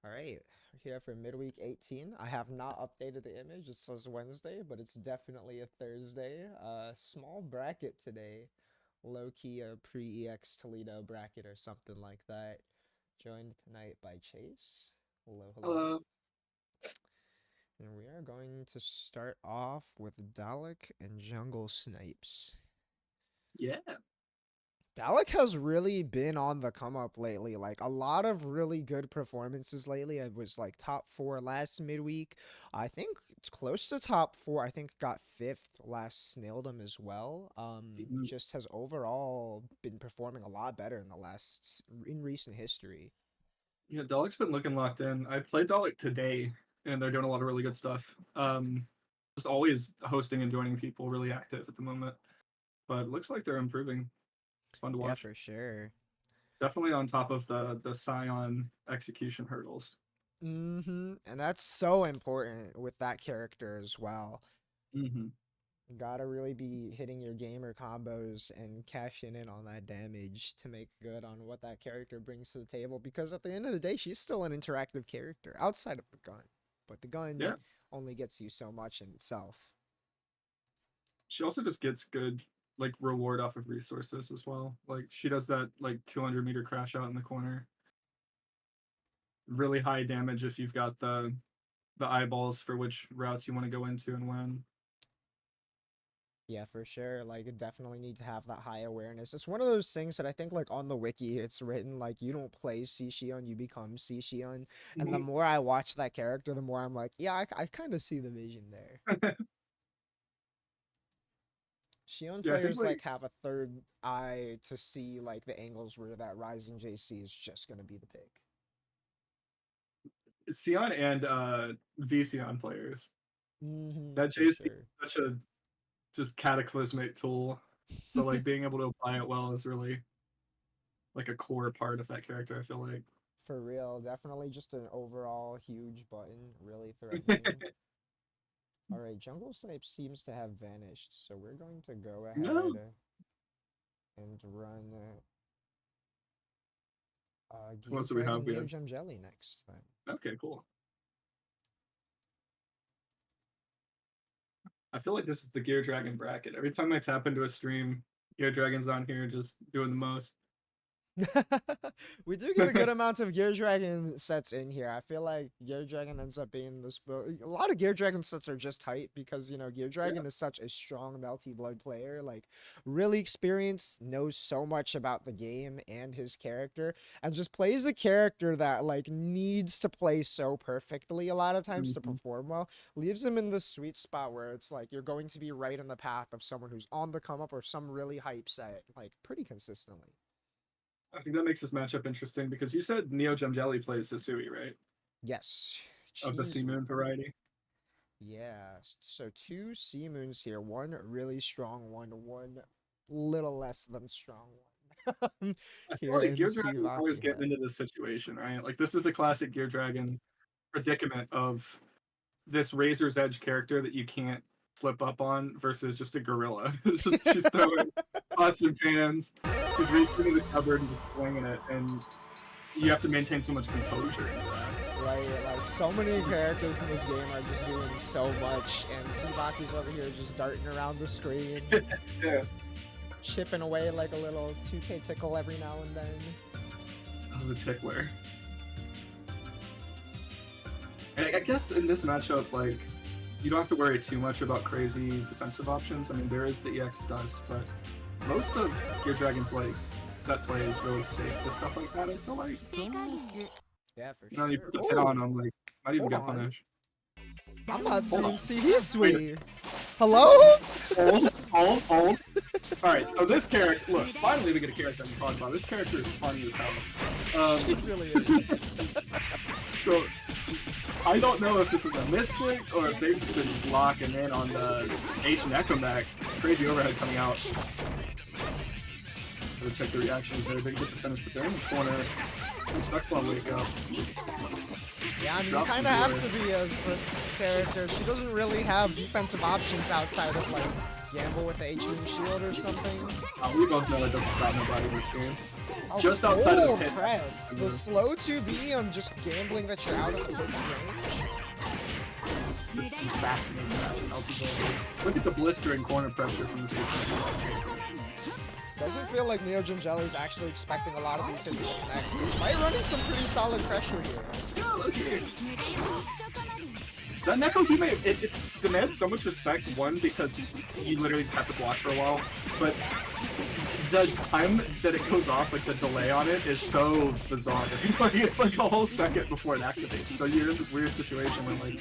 All right, we're here for midweek 18. I have not updated the image. It says Wednesday, but it's definitely a Thursday. Small bracket today. Low-key a pre-EX Toledo bracket or something like that. Joined tonight by Chase. Hello, hello. Hello. And we are going to start off with Dalek and Jungle Snipes. Yeah. Dalek has really been on the come up lately. Like a lot of really good performances lately. It was like top 4 last midweek. I think it's close to top 4. I think got 5th last Snaildom as well. Mhm. Just has overall been performing a lot better in recent history. Yeah, Dalek's been looking locked in. I played Dalek today, and they're doing a lot of really good stuff. Just always hosting and joining people, really active at the moment. But it looks like they're improving. It's fun to Yeah, watch. for sure. Definitely on top of the Scion execution hurdles. And that's so important with that character as well. Hmm. Gotta really be hitting your gamer combos and cashing in on that damage to make good on what that character brings to the table. Because at the end of the day, she's still an interactive character outside of the gun. But the gun Yeah. only gets you so much in itself. She also just gets good like reward off of resources as well. Like she does that like 200-meter crash out in the corner. Really high damage if you've got the eyeballs for which routes you want to go into and when. Yeah, for sure. Like, you definitely need to have that high awareness. It's one of those things that I think, like, on the wiki, it's written, like, you don't play Shion, you become Shion. And the Mhm. more I watch that character, the more I'm like, yeah, I kind of see the vision there. Shion Yeah, I think players like like have a third eye to see like the angles where that Rising JC is just gonna be the pick. Sion and VCon players. That For JC sure. is such a just cataclysmic tool. So like being able to apply it well is really like a core part of that character, I feel like. For real, definitely just an overall huge button, really threatening. All right, Jungle Snipe seems to have vanished, so we're going to go No. ahead and run So what Gear else do we have? Dragon We Neo have Gem Jelly next time. okay, cool. I feel like this is the Gear Dragon bracket. Every time I tap into a stream, Gear Dragon's on here just doing the most. We do get a good amount of Gear Dragon sets in here. I feel like Gear Dragon ends up being this. A lot of Gear Dragon sets are just hype because, Gear Yeah. Dragon is such a strong Melty Blood player. Like, really experienced, knows so much about the game and his character, and just plays a character that, like, needs to play so perfectly a lot of times to Mhm. perform well. Leaves him in the sweet spot where it's like you're going to be right in the path of someone who's on the come up or some really hype set, like, pretty consistently. I think that makes this matchup interesting because you said Neo Gem Jelly plays Hisui, right? Yes, Of the Sea Cheese Moon Whip. variety. Yeah, so two Sea Moons here. One really strong one little less than strong one. I feel Here like in Gear Dragon's always Sivaki getting Hut. into this situation, right? Like this is a classic Gear Dragon predicament of this Razor's Edge character that you can't slip up on versus just a gorilla. It's just she's throwing pots and pans, she's reaching into the cupboard and just swinging it, and you have to maintain so much composure into Right, like so many characters in this game are just doing so much, and Sivaki's over here just darting around the screen, that. Yeah. chipping away like a little 2K tickle every now and then. Oh, the tickler. And I guess in this matchup, like, you don't have to worry too much about crazy defensive options. I mean, there is the EX dust, but most of Gear Dragon's like set play is really safe with stuff like that. I feel like Yeah, for you sure. put the pit on Oh, them, like might even hold get on. punished. I'm not Hold seeing on, wait, Hisui. Hello? hold. All right, so this character, look, finally we get a character I can talk about. This character is funny as hell. He really is. So I don't know if this was a misclick or if they've just been just locking in on the H and Echo Mac. Crazy overhead coming out. Gotta check the reactions there. They get the finish, but they're in the corner. Respectful wake up. Yeah, I mean, you Drops kind some of have glory. to be as this character. She doesn't really have defensive options outside of, like, gamble with the H-Moon shield or something. We both know it doesn't stop nobody in this game. Oh, Just outside of the full pit. press. The slow 2B on just gambling that you're out of the pit's range. This is fascinating. Look at the blistering corner pressure from this H-Moon. Doesn't feel like Neo Jim Jelly's actually expecting a lot of these hits to connect, despite running some pretty solid pressure here. Yeah, look here. That Neko Hime, it demands so much respect, one, because you literally just have to block for a while, but the time that it goes off, like the delay on it, is so bizarre. Like, it's like a whole second before it activates, so you're in this weird situation where, like,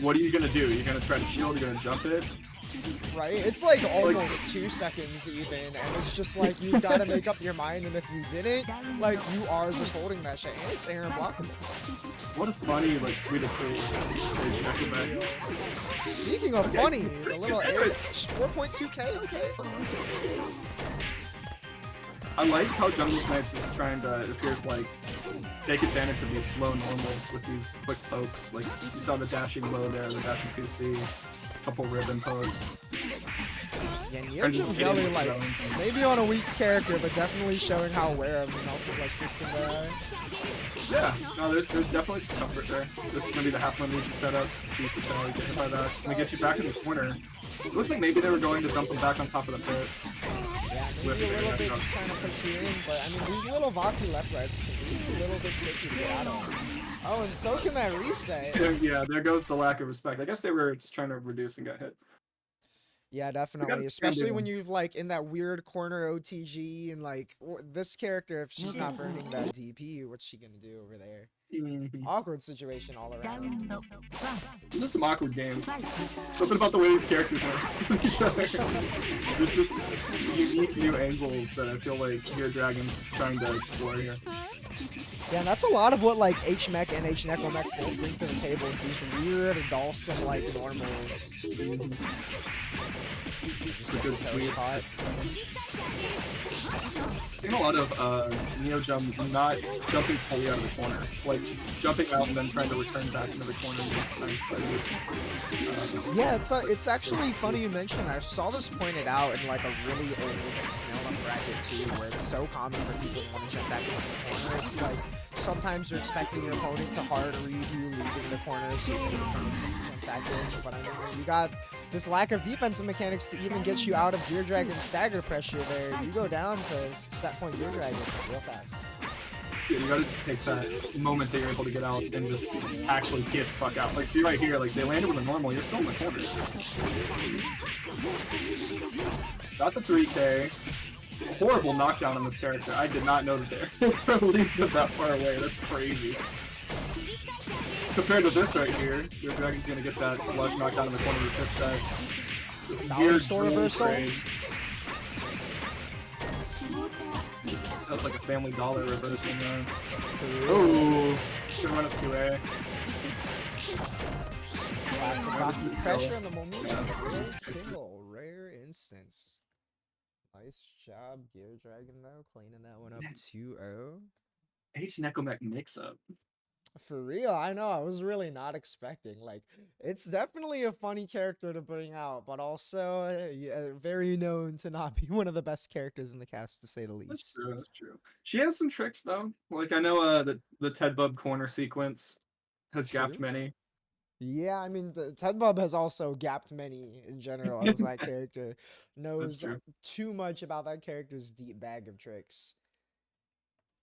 what are you gonna do? You're gonna try to shield, you're gonna jump it? Right? It's like almost 2 seconds even, and it's just like you've got to make up your mind, and if you didn't, like you are just holding that shit, and it's air unblockable. What a funny, like, sweet approach. Speaking of funny, a little air 4.2k, okay. I like how Jungle Snipes is trying to, it appears like, take advantage of these slow normals with these quick pokes. Like, you saw the dashing low there, the dashing 2C, a couple ribbon pokes. Yeah, Neo Jim Jelly, like, maybe on a weak character, but definitely showing how aware of the multi-like system they are. Yeah, no, there's definitely some comfort there. This is going to be the half-one Legion setup. See if you get hit by that. We get you back in the corner. It looks like maybe they were going to dump him back on top of the pit. Yeah, maybe a little bit just trying to push you in, but I mean, these little Vaki left rights can be a little bit tricky to get out of. Oh, and so can that reset. Yeah, there goes the lack of respect. I guess they were just trying to reduce and get hit. Yeah, definitely. Especially when you've like in that weird corner OTG and like this character, if she's not burning that DP, what's she gonna do over there? Awkward situation all around. These are some awkward games. Something about the way these characters are. There's just unique new angles that I feel like Gear Dragon's trying to explore here. Yeah, and that's a lot of what like H-Mech and H-Necomech both bring to the table. These weird Dawson like normals. Just a good squeeze. Seen a lot of Neo Jump not jumping fully out of the corner, like jumping out and then trying to return back into the corner. Yeah, it's actually funny you mentioned that. I saw this pointed out in like a really old like, snail up bracket too, where it's so common for people to want to jump back into the corner. It's like sometimes you're expecting your opponent to hard read you leaving the corner, so you think it's easy to jump back in. But I mean, when you got this lack of defensive mechanics to even get you out of Gear Dragon stagger pressure there, you go down to set point Gear Dragon real fast. Yeah, you gotta just take that moment that you're able to get out and just actually get the fuck out. Like, see right here, like, they landed with a normal, you're still in the corner. Got the 3K. Horrible knockdown on this character. I did not know that they're released that far away. That's crazy. Compared to this right here, your Dragon's gonna get that flush knockdown in the corner of the pit set. Dollar store reversal. That's like a Family Dollar reversal, man. Oh, should run up 2A. Classic Vaki pressure on the momentum. Rare instance. Nice job, Gear Dragon, though, cleaning that one up 2-0. H-Necomech mix-up. For real, I know, I was really not expecting. Like, it's definitely a funny character to bring out, but also very known to not be one of the best characters in the cast, to say the least. That's true, that's true. She has some tricks, though. Like, I know the Ted Bub corner sequence has gapped many. Yeah, I mean, Ted Bub has also gapped many in general as that character. Knows too much about that character's deep bag of tricks.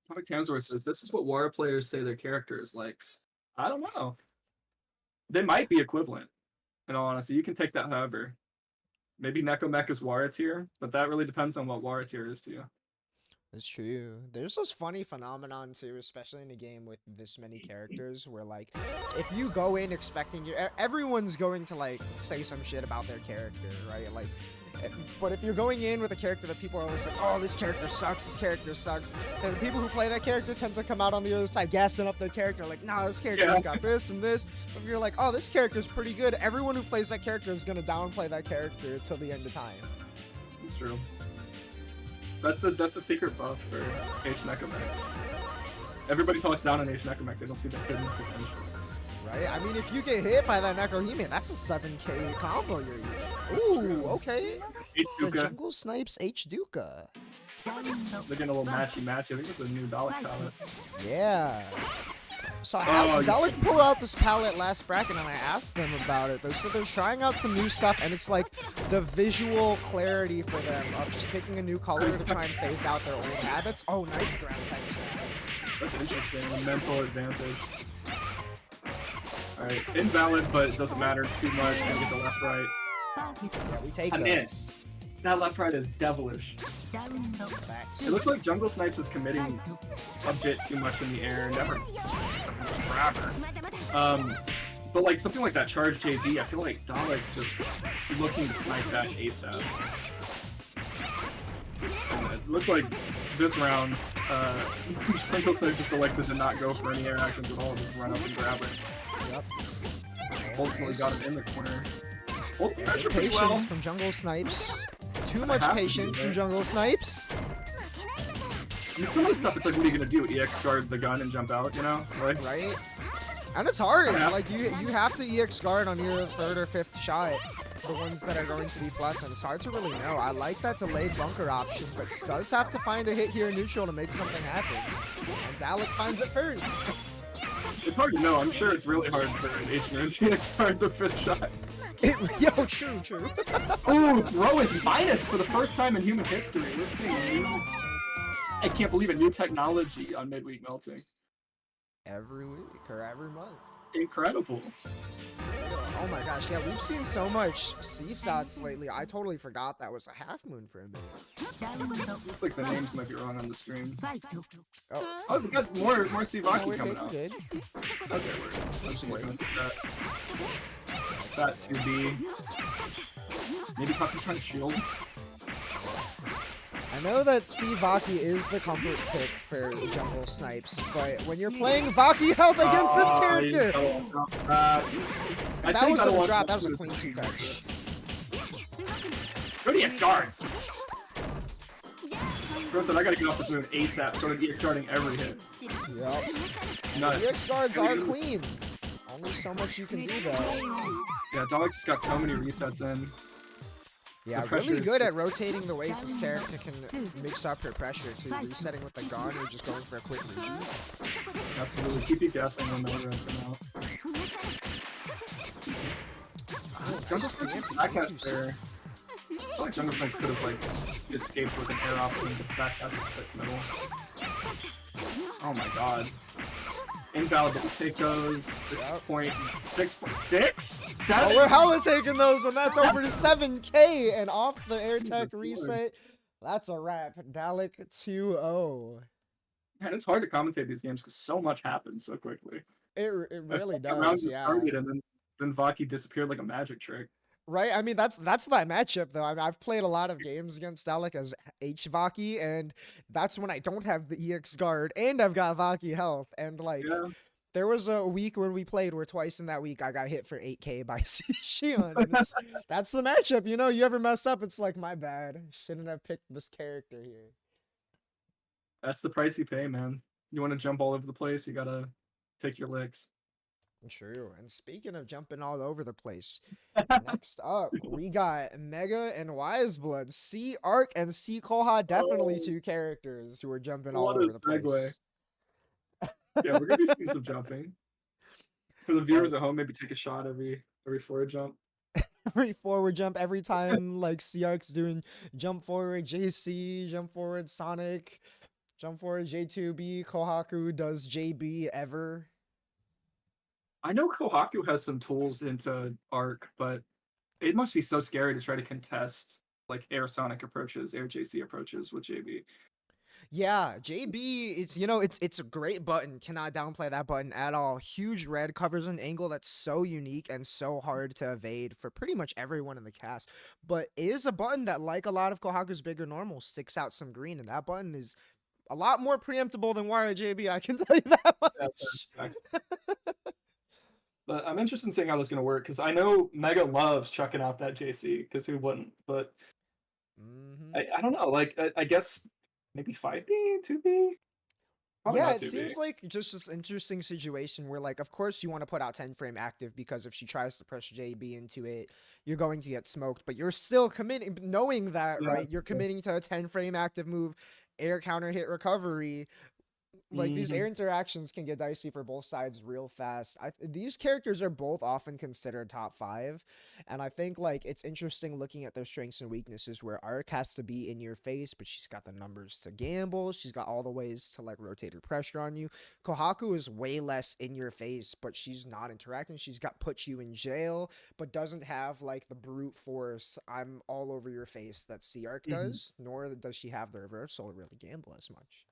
Topic Tamsor says, this is what War players say their character is like. I don't know. They might be equivalent, in all honesty. You can take that however. Maybe Necomech is War tier, but that really depends on what War tier is to you. That's true. There's this funny phenomenon too, especially in a game with this many characters, where like, if you go in expecting everyone's going to like say some shit about their character, right? Like, but if you're going in with a character that people are always like, oh, this character sucks, then the people who play that character tend to come out on the other side gassing up their character, like, nah, this character's got this and this. But if you're like, oh, this character's pretty good, everyone who plays that character is gonna downplay that character till the end of time. That's true. That's the secret buff for H-Necomech. Everybody talks down on H-Necomech, they don't see the hidden potential. Right? I mean, if you get hit by that Necrohemian, that's a 7k combo you're eating. Ooh, okay. H The Duka. Jungle Snipes H Duka. They're getting a little matchy. I think this is a new Dalek palette. Yeah. So I asked Dalek pull out this palette last bracket, and I asked them about it. They said they're trying out some new stuff, and it's like the visual clarity for them of just picking a new color to try and phase out their old habits. Oh, nice ground type. That's interesting. A mental advantage. Alright, invalid, but it doesn't matter too much. Gonna get the left right. Yeah, we take I'm those. in. That left right is devilish. It looks like Jungle Snipes is committing a bit too much in the air. Never grabber. But like something like that charge JB, I feel like Dalek's just looking to snipe that ASAP. And it looks like this round, Jungle Snipes just elected to not go for any air actions at all, just run up and grab it. Yep. Ultimately got him in the corner. Pressure pretty Patience well. from Jungle Snipes. Too much have to patience do from that. Jungle Snipes. I mean, some of the stuff, it's like, what are you gonna do? EX guard the gun and jump out, you know? Like, Right? And it's hard. Yeah. Like you have to EX guard on your 3rd or 5th shot. The ones that are going to be plus, and it's hard to really know. I like that delayed bunker option, but does have to find a hit here in neutral to make something happen. And Dalek finds it first. it's hard to know. I'm sure it's really hard for an H-Man to start the 5th shot. Yo, true. Oh, throw is minus for the first time in human history. We're seeing new... I can't believe it. New technology on Midweek melting. Every week or every month. Incredible. Oh my gosh, yeah, we've seen so much C-Sots lately. I totally forgot that was a half moon for a minute. Looks like the names might be wrong on the stream. Oh, Oh, we got more no, Sivaki we're coming out. good. Okay, I'm just looking at that. That 2B. Maybe Puppy trying to shield. I know that Vaki is the comfort pick for Jungle Snipes, but when you're playing Vaki health against this character, that wasn't a drop, that was a clean 2-touch. Go to EX guards! Bro said I gotta get off this move ASAP, started EX guarding every hit. Yep. Nuts. EX guards are clean. Only so much you can do though. Yeah, Dalek just got so many resets in. Yeah, really good at rotating the ways this character can mix up her pressure too, resetting with the gun or just going for a quick read. Absolutely. Keep you guessing when the runs come out. Oh, Jungle Snipes back out there. I feel like Jungle Snipes could have like escaped with an air option, but back out the middle. Oh my god. Invalid, but we'll take those. 6.6? 7? Oh, we're hella taking those, and that's over to 7k, and off the air tech reset. That's a wrap. Dalek 2-0. Man, it's hard to commentate these games because so much happens so quickly. It really The round does, just yeah. started and then Vaki disappeared like a magic trick. Right? I mean, that's that matchup, though. I mean, I've played a lot of games against Dalek as H-Vaki, and that's when I don't have the EX guard, and I've got Vaki health, and, like, Yeah. there was a week when we played where twice in that week I got hit for 8k by Shion, and that's the matchup, you know? You ever mess up, it's like, my bad. Shouldn't have picked this character here. That's the price you pay, man. You want to jump all over the place, you gotta take your licks. True. And speaking of jumping all over the place, next up we got Mega and Wiseblood. C Arc and C Koha, definitely two characters who are jumping all over the place. Yeah, we're gonna be seeing some jumping. For the viewers at home, maybe take a shot every forward jump. Every forward jump, every time like C Arc's doing jump forward JC, jump forward Sonic, jump forward J2B, Kohaku does JB ever. I know Kohaku has some tools into Arc, but it must be so scary to try to contest like Air Sonic approaches, Air JC approaches with JB. Yeah, JB, it's a great button. Cannot downplay that button at all. Huge red, covers an angle that's so unique and so hard to evade for pretty much everyone in the cast. But it is a button that, like a lot of Kohaku's bigger normals, sticks out some green, and that button is a lot more preemptible than Wire JB, I can tell you that much. But I'm interested in seeing how that's going to work, because I know Mega loves chucking out that JC, because who wouldn't? But I don't know, like, I guess maybe 5B, 2B? Probably Yeah, not it 2B. seems like just this interesting situation where, like, of course you want to put out 10 frame active because if she tries to push JB into it, you're going to get smoked, but you're still committing, knowing that, Yeah. right? You're committing to a 10 frame active move, air counter hit recovery. Like these Mm-hmm. air interactions can get dicey for both sides real fast. These characters are both often considered top 5, and I think like it's interesting looking at their strengths and weaknesses where Arc has to be in your face, but she's got the numbers to gamble, she's got all the ways to like rotate her pressure on you. Kohaku is way less in your face, but she's not interacting, she's got put you in jail, but doesn't have like the brute force I'm all over your face that C-Arc Mm-hmm. does, nor does she have the reversal to really gamble as much.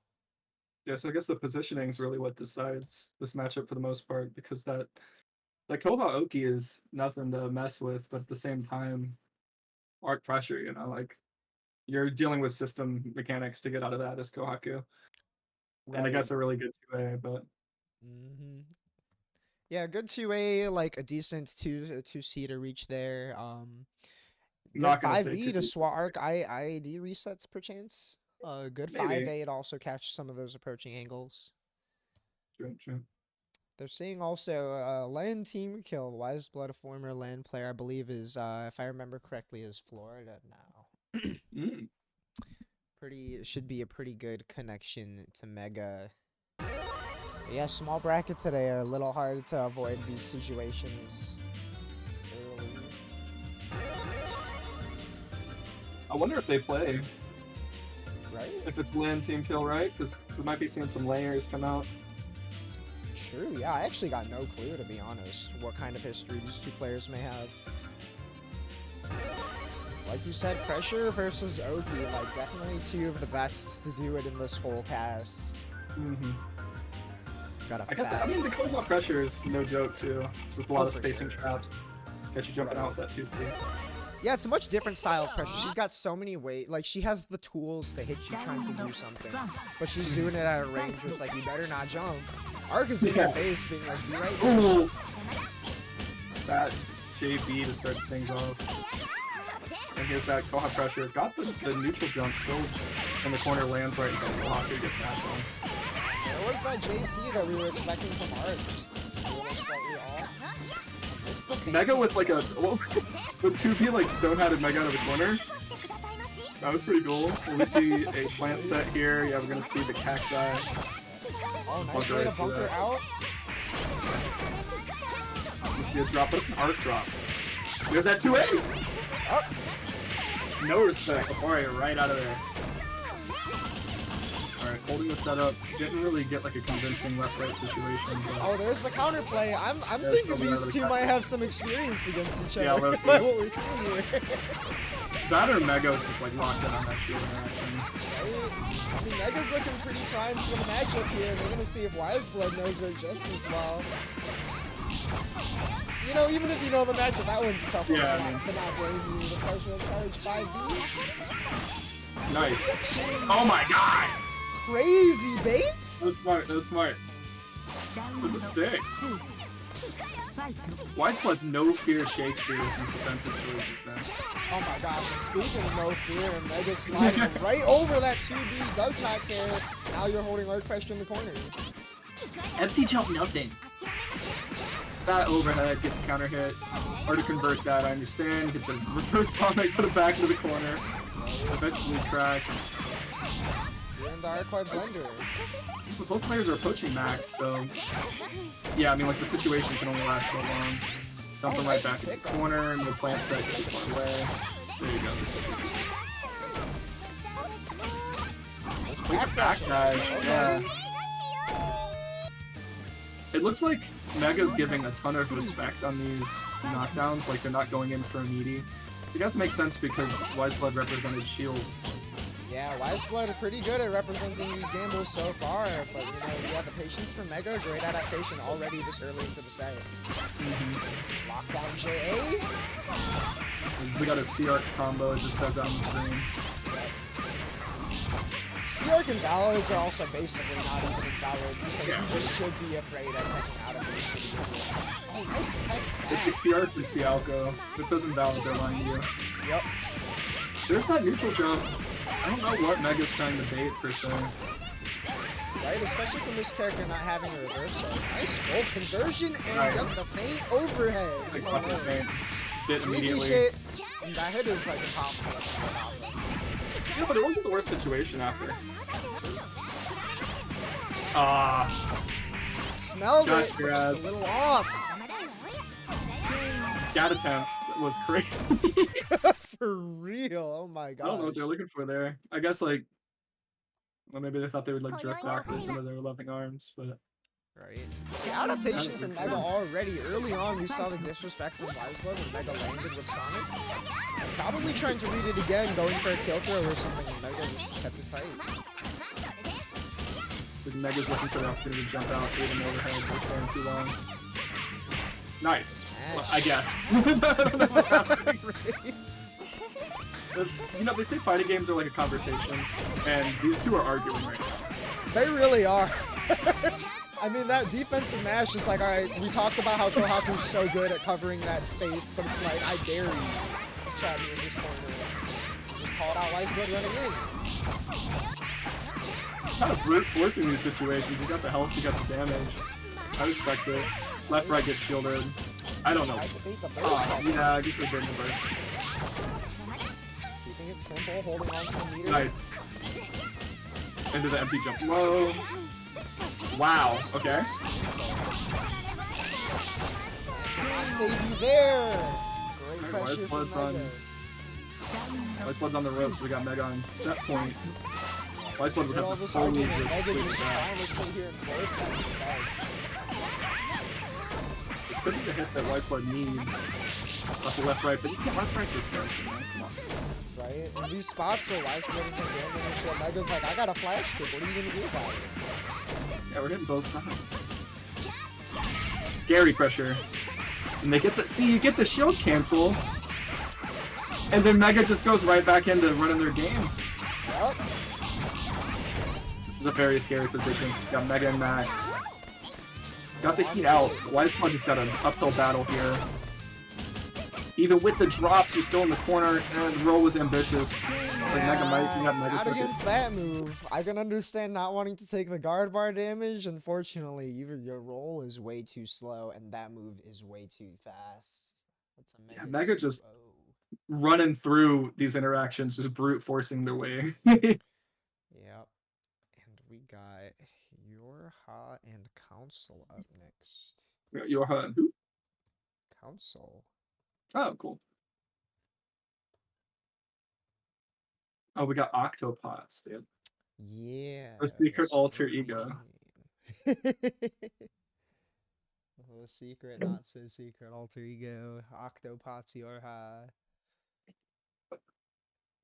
Yeah, so I guess the positioning is really what decides this matchup for the most part, because that like Koha Oki is nothing to mess with, but at the same time, arc pressure, like you're dealing with system mechanics to get out of that as Kohaku. And I Right. guess a really good 2A, but Hmm. Yeah, good 2A, like a decent 2C to reach there. I'm Good not gonna say 5E to 2B. swat arc IAD resets perchance. Good Maybe. 5A to also catch some of those approaching angles. True, true. They're seeing also land team kill. Wise Blood, a former land player, I believe is, if I remember correctly, is Florida now. Mm. Should be a pretty good connection to Mega. Yeah, small bracket today. A little hard to avoid these situations early. I wonder if they play, Right? if it's land team kill, right? Because we might be seeing some layers come out. True, yeah, I actually got no clue, to be honest, what kind of history these two players may have. Like you said, Pressure versus Oki, like, definitely two of the best to do it in this whole cast. Mm-hmm. Got a I guess fast... the Koha pressure is no joke too. It's just a lot of for spacing sure. traps. Get you jumping out with that 2C. Yeah, it's a much different style of Pressure. She's got so many ways, like, she has the tools to hit you trying to do something, but she's doing it at a range where it's like, you better not jump. Arc is in your face being like, be right there. Ooh! That JB to start things off. And here's that Koha pressure. Got the neutral jump still in the corner, lands right until Koha gets mashed on. Where was that JC that we were expecting from Arc? Just a little slightly off. What's the Mega with like a with 2B like stone-hatted Mega out of the corner. That was pretty cool. We see a plant set here. Yeah, we're gonna see the cacti. Oh, nice way to bunker out. You see a drop, but it's an arc drop. There's that 2A! Oh. No respect. Alright, right out of there. Alright, holding the setup. Didn't really get like a convincing left-right situation. But Oh, there's the counterplay. I'm thinking these two might have some experience against each Yeah, other by what we're seeing here. that or Mega's just like locked in on that shield interaction. Right? I mean, Mega's looking pretty primed for the matchup here. We're gonna see if Wiseblood knows her just as well. You know, even if you know the matchup, that one's a tough one. Yeah, I mean... to not blame you. The partial charge 5B. Nice. Oh my god! Crazy baits? That's smart, that's smart. This is sick. Wiseblood no fear Shakespeare with these defensive choices, man. Oh my gosh, and speaking of no fear, Mega sliding right over that 2B, does not care. Now you're holding Arc Pressure in the corner. Empty jump, nothing. That overhead gets counter hit. Hard to convert that, I understand. Get the reverse Sonic, put it back into the corner. Eventually cracked. You're in the Arclight blender. Both players are approaching max, so... Yeah, I mean, like, the situation can only last so long. Dumping right back in the corner, no plant set, gets far away. There you go, this is back dash, yeah. It looks like Mega's giving a ton of respect on these knockdowns, like they're not going in for a meaty. I guess it makes sense because Wiseblood represented shield. Yeah, Wiseblood are pretty good at representing these gambles so far, but you know, yeah, the patience for Mega, great adaptation already this early into the set. Lockdown JA. We got a C-Arc combo, it just says that on the screen. C-Arc and Valids are also basically not even invalid because you just should be afraid of taking out of these. Oh, nice tech back. It's the C-Arc and C-Alco. If it says invalid, they're lying to you. Yep. There's that neutral jump. I don't know what Mega's trying to bait, per se. right? Especially from this character not having a reversal. Nice full conversion and Right. the feint overhead. Like, Oh, fucking no. thing. Did Sneaky immediately. shit. And that hit is like impossible to get off of. Yeah, but it wasn't the worst situation after. Smelled Got it, but your just ass. a little off. That attempt was crazy. For real. Oh my I don't know what gosh. they're looking for there. I guess like, well, maybe they thought they would like drift backwards into their loving arms, but Right. The adaptation from Mega already early on, we saw the disrespect from Wiseblood when Mega landed with Sonic. Probably trying to read it again, going for a kill throw or something, and Mega just kept it tight. the Mega's looking for the opportunity to jump out, even overhead, they're staying too long. Nice. Well, I guess. I don't know what's happening. You know, they say fighting games are like a conversation, and these two are arguing right now. They really are. I mean, that defensive mash is like, alright, we talked about how Kohaku's so good at covering that space, but it's like, I dare you to chat me in this corner. Just called out Wiseblood running in. Kind of brute forcing these situations. You got the health, you got the damage. I respect it. Left, right gets shielded. I don't know. I debate the burst. Yeah, I guess they did the burst. Keeping it simple, holding on to the meter. Nice. Into the empty jump low. Wow, okay. Cannot save you there. Great Alright, pressure from Mega. Wiseblood's on the ropes. We got Mega on set point. Wiseblood would All have to this fully argument, just Mega take just it back. trying to sit here and force that respect. This could be the hit that Wiseblood needs. Left to left, right, but you can't left right this character, man. Come on. Right? In these spots where Wiseblood is gambling and shit, Mega's like, I got a flash kick, what are you gonna do about it? Yeah, we're hitting both sides. Scary pressure. And they get the you get the shield cancel. And then Mega just goes right back into running their game. Yup. This is a very scary position. Got Mega and Max. Got the heat out. Wiseblood has got an uphill battle here. Even with the drops, you're still in the corner, and the roll was ambitious. It's like Mega might, you got Mega Not took it. against that move. I can understand not wanting to take the guard bar damage. Unfortunately, your roll is way too slow, and that move is way too fast. That's a Yeah, Mega just slow. running through these interactions, just brute forcing their way. Yep. And we got Yorha and Council up next. Yorha and who? Council. Oh, cool. Oh, we got Octopots, dude. Yeah. The secret that's alter what ego. I mean. The secret, not so secret alter ego. Octopots Yorha.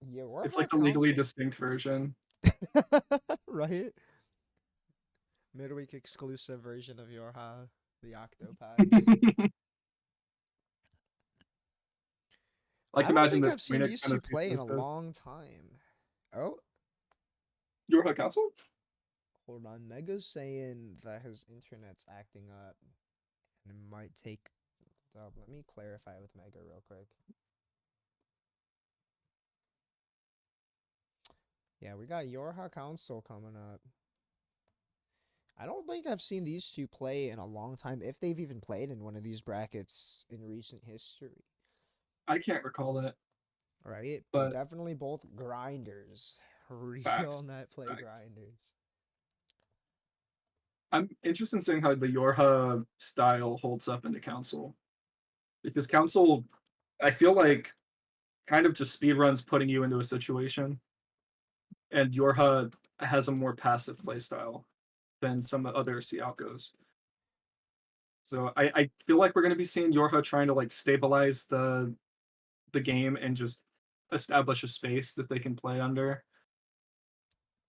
Yorha It's like the legally Council. distinct version. Right? Midweek exclusive version of Yorha, the Octopods. Like, I don't imagine think this. I've seen these two play in a long time. Oh, Yorha Council? hold on. Mega's saying that his internet's acting up and it might take. Let me clarify with Mega real quick. Yeah, we got Yorha Council coming up. I don't think I've seen these two play in a long time, if they've even played in one of these brackets in recent history. I can't recall that. Right? But definitely both grinders. Real facts. Netplay Facts. grinders. I'm interested in seeing how the Yorha style holds up into Council. Because Council, I feel like, kind of just speedruns putting you into a situation. And Yorha has a more passive playstyle than some other Sialkos. So I feel like we're going to be seeing Yorha trying to like stabilize the game and just establish a space that they can play under.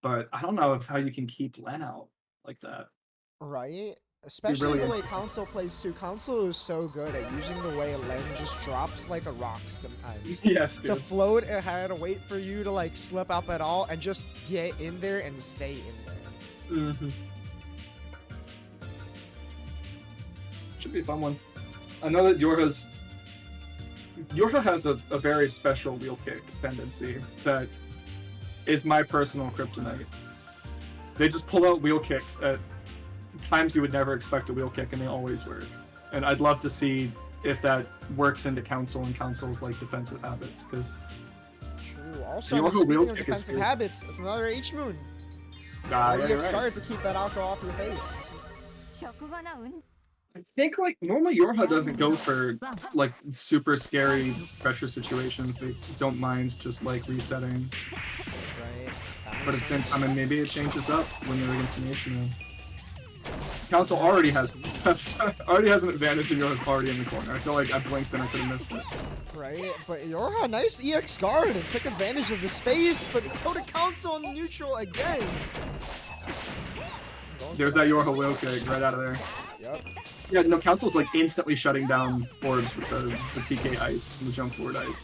But I don't know how you can keep Len out like that. Right? Especially really the way Council plays too. Council is so good at using the way Len just drops like a rock sometimes. Yes, To dude. float and had to wait for you to like slip up at all and just get in there and stay in there. Mm-hmm. Should be a fun one. I know that Yorha has a very special wheel kick tendency that is my personal kryptonite. They just pull out wheel kicks at times you would never expect a wheel kick, and they always work. And I'd love to see if that works into Council and Council's like defensive habits, because True. Also, I mean, speaking of kick is defensive fierce. habits, it's another H moon. Yeah, You you're get right. scarred to keep that alcohol off your face. I think like normally Yorha doesn't go for like super scary pressure situations. They don't mind just like resetting. Right. But at the same time, and maybe it changes up when they're against Nation. Council already has an advantage, and Yorha's already in the corner. I feel like I blinked and I could have missed it. Right, but Yorha, nice EX guard and took advantage of the space, but so did Council on the neutral again. There's that Yorha wheel kick right out of there. Yep. Yeah, no, Council's like instantly shutting down orbs with the TK ice and the jump forward ice.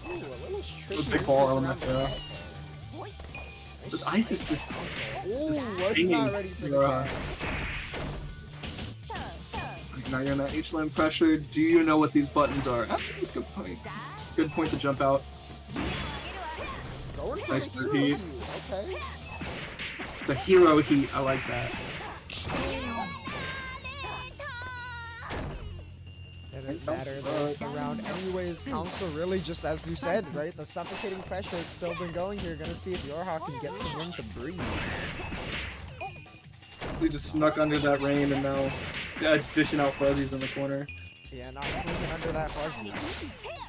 Ooh, a little tricky. Big ball element, around the yeah. net. This ice is just. Ooh, it's it's hanging. not ready for the Yorha. cat. Now you're in that H-line pressure. Do you know what these buttons are? Ah, that's a good point. Good point to jump out. Going for Nice the hero repeat. heat. Okay. The hero heat, I like that. Didn't matter the round anyways. Council really just, as you said, right? The suffocating pressure has still been going here. Gonna see if Yorha can get some room to breathe. We just snuck under that rain, and now it's dishing out fuzzies in the corner. Yeah, not sneaking under that fuzzy.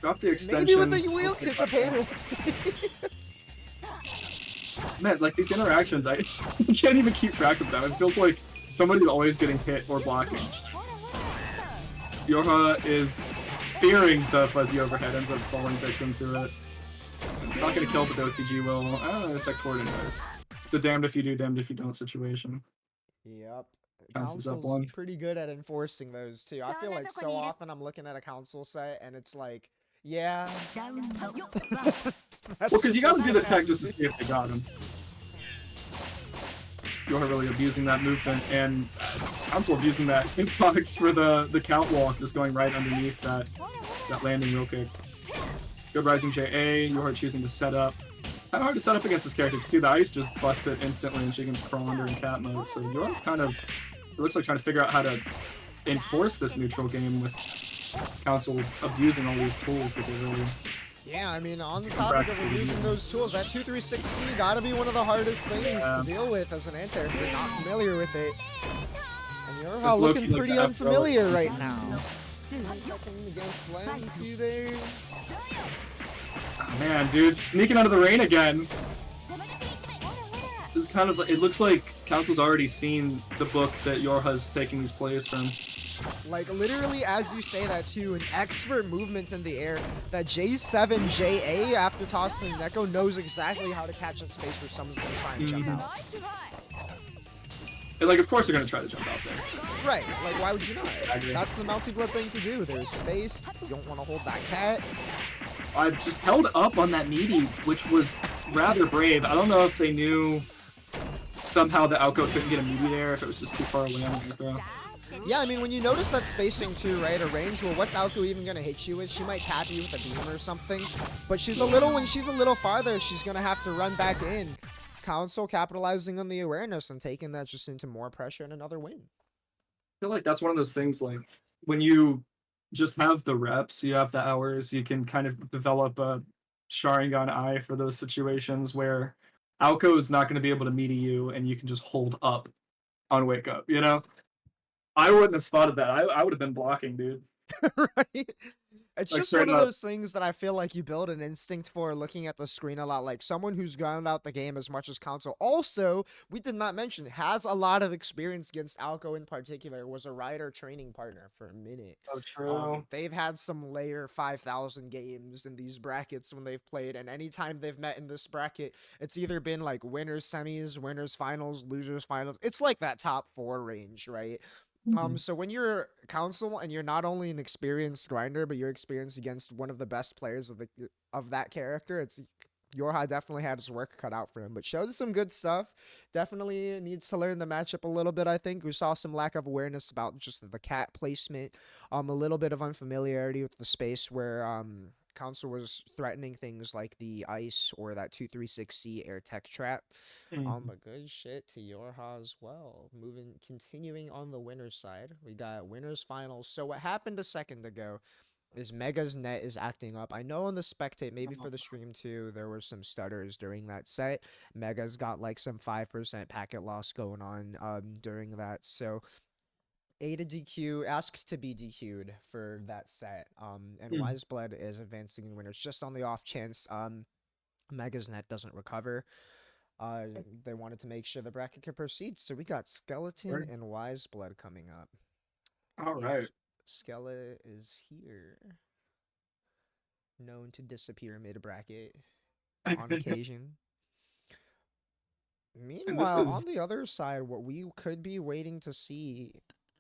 Drop the extension. Maybe with the wheel kick apparently. Man, like these interactions, I can't even keep track of them. It feels like somebody's always getting hit or blocking. Yorha is fearing the fuzzy overhead, ends up falling victim to it. And it's not going to kill, but the OTG will. It's like Corden does. It's a damned if you do, damned if you don't situation. Yep. Council's up Council's one. pretty good at enforcing those too. I feel like so often I'm looking at a Council set and it's like, yeah. Well, because you gotta do the tech just to see if they got him. Yorha really abusing that movement, and Council abusing that hitbox for the count walk, just going right underneath that landing real quick. Good Rising JA, Yorha choosing to set up. Kind of hard to set up against this character. You see the ice just busted instantly, and she can crawl under in cat mode. So Yorha's kind of, it looks like trying to figure out how to enforce this neutral game with Council abusing all these tools that they really. Yeah, I mean, on the topic of using those tools, that 236C gotta be one of the hardest things to deal with as an anti if you're not familiar with it. And Yorha looking pretty unfamiliar right now. Checking against Lenzy there. Oh, man, dude, sneaking out of the rain again. This is kind of, it looks like Council's already seen the book that Yorha's taking these plays from. Like, literally, as you say that too, an expert movement in the air. That J7JA, after tossing Neko, knows exactly how to catch in space where someone's gonna try and jump out. And, like, of course they're gonna try to jump out there. Right, like, why would you not? I agree. That's the Melty Blood thing to do. There's space, you don't want to hold that cat. I just held up on that meaty, which was rather brave. I don't know if they knew somehow that Alco couldn't get a meaty there, if it was just too far away on the throw. Yeah, I mean, when you notice that spacing too, right, a range, well, what's Alco even gonna hit you with? She might tap you with a beam or something, but when she's a little farther, she's gonna have to run back in. Council capitalizing on the awareness and taking that just into more pressure and another win. I feel like that's one of those things, like, when you just have the reps, you have the hours, you can kind of develop a Sharingan eye for those situations where Alco is not going to be able to meet you, and you can just hold up on wake up, you know? I wouldn't have spotted that. I would have been blocking, dude. Right? It's Like, just one straight of up. those things that I feel like you build an instinct for looking at the screen a lot, like someone who's ground out the game as much as Council. Also, we did not mention, has a lot of experience against Alco in particular, was a rider training partner for a minute. Oh, true. They've had some layer 5,000 games in these brackets when they've played, and anytime they've met in this bracket, it's either been like winners semis, winners finals, losers finals. It's like that top 4 range, right? So when you're Council and you're not only an experienced grinder, but you're experienced against one of the best players of that character, it's Yorha definitely had his work cut out for him, but showed some good stuff. Definitely needs to learn the matchup a little bit, I think. We saw some lack of awareness about just the cat placement, a little bit of unfamiliarity with the space where Council was threatening things like the ice or that 236C air tech trap. Mhm. But good shit to Yorha as well. Continuing on the winner's side, we got winners finals. So what happened a second ago is Mega's net is acting up. I know on the spectate, maybe for the stream too, there were some stutters during that set. Mega's got like some 5% packet loss going on during that. So A to DQ asks to be DQ'd for that set. And Mhm. Wiseblood is advancing in winners just on the off chance Mega's net doesn't recover. Uh, they wanted to make sure the bracket could proceed. So we got Skeleton Sure. and Wiseblood coming up. All right. If Skella is here, known to disappear mid bracket on occasion. And this Meanwhile, on is the other side, what we could be waiting to see.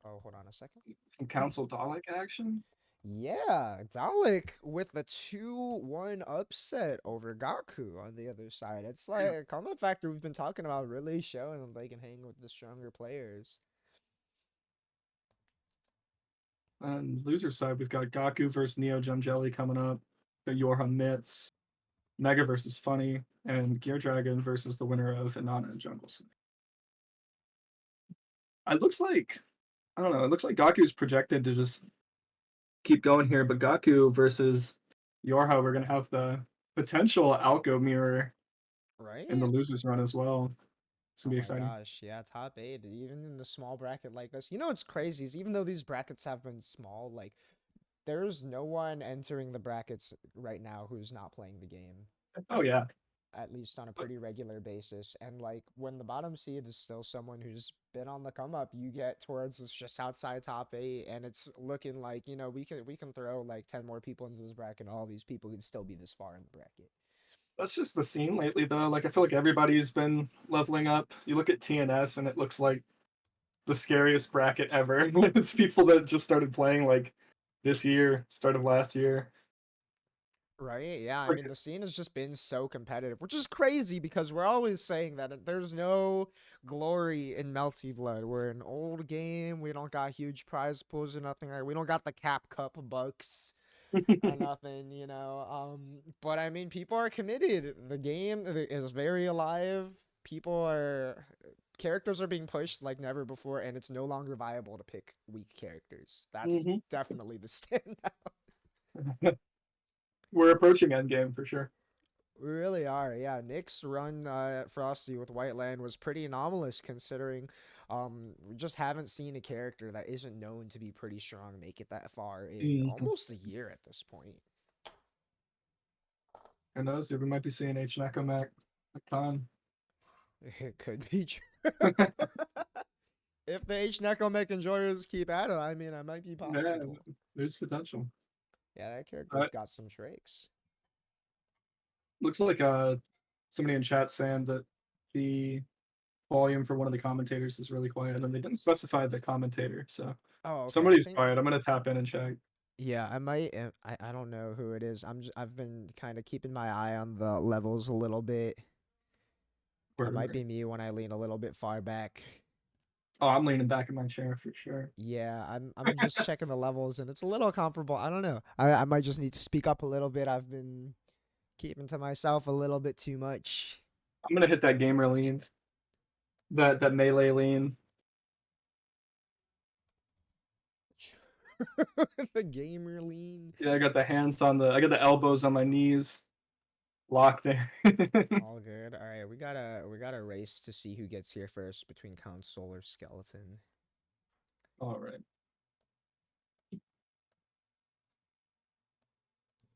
Oh, hold on a second. some Council Dalek action. Yeah, Dalek with the 2-1 upset over Gaku on the other side. It's Yeah. like combat factor we've been talking about really showing them they can hang with the stronger players. On loser side, we've got Gaku versus Neo Gem Jelly coming up. Got Yorha Mitz, Mega versus Funny, and Gear Dragon versus the winner of Inanna and Jungle Snake. It looks like I don't know. It looks like Gaku's projected to just keep going here, but Gaku versus Yorha, we're gonna have the potential Alco mirror in the Right? losers run as well. It's gonna Oh be my exciting. gosh, yeah, top eight, even in the small bracket like this. You know what's crazy is even though these brackets have been small, like there's no one entering the brackets right now who's not playing the game, Oh yeah. at least on a pretty regular basis. And like when the bottom seed is still someone who's been on the come up, you get towards this just outside top eight, and it's looking like, you know, we can throw like 10 more people into this bracket, and all these people could still be this far in the bracket. That's just the scene lately though. Like I feel like everybody's been leveling up. You look at TNS and it looks like the scariest bracket ever. It's people that just started playing like this year, start of last year. Right? Yeah, I Like mean, the scene has just been so competitive, which is crazy because we're always saying that there's no glory in Melty Blood. We're an old game. We don't got huge prize pools or nothing. Like, we don't got the Cap Cup bucks or nothing, you know. But I mean, people are committed. The game is very alive. People are characters are being pushed like never before, and it's no longer viable to pick weak characters. That's Mhm. definitely the standout. We're approaching endgame for sure. We really are, yeah. Nick's run at Frosty with White Land was pretty anomalous considering we just haven't seen a character that isn't known to be pretty strong make it that far in Mhm. almost a year at this point. Who knows, dude? We might be seeing H Nekomac a ton. It could be true. If the H Necomech enjoyers keep at it, I mean, it might be Yeah, possible. there's potential. Yeah, that Uh, character's got some tricks. looks like somebody in chat saying that the volume for one of the commentators is really quiet, and they didn't specify the commentator. So Oh, okay. I somebody's think quiet. I'm gonna tap in and check. yeah, I might. I don't know who it is. I've been kind of keeping my eye on the levels a little bit. That might Where be me when I lean a little bit far back. oh, I'm leaning back in my chair for sure. Yeah, I'm just checking the levels and it's a little comparable. I don't know. I might just need to speak up a little bit. I've been keeping to myself a little bit too much. I'm gonna hit that gamer lean, that melee lean. The gamer lean. Yeah, I got the elbows on my knees, locked in. All good. All right, we got a race to see who gets here first between console or skeleton. All right.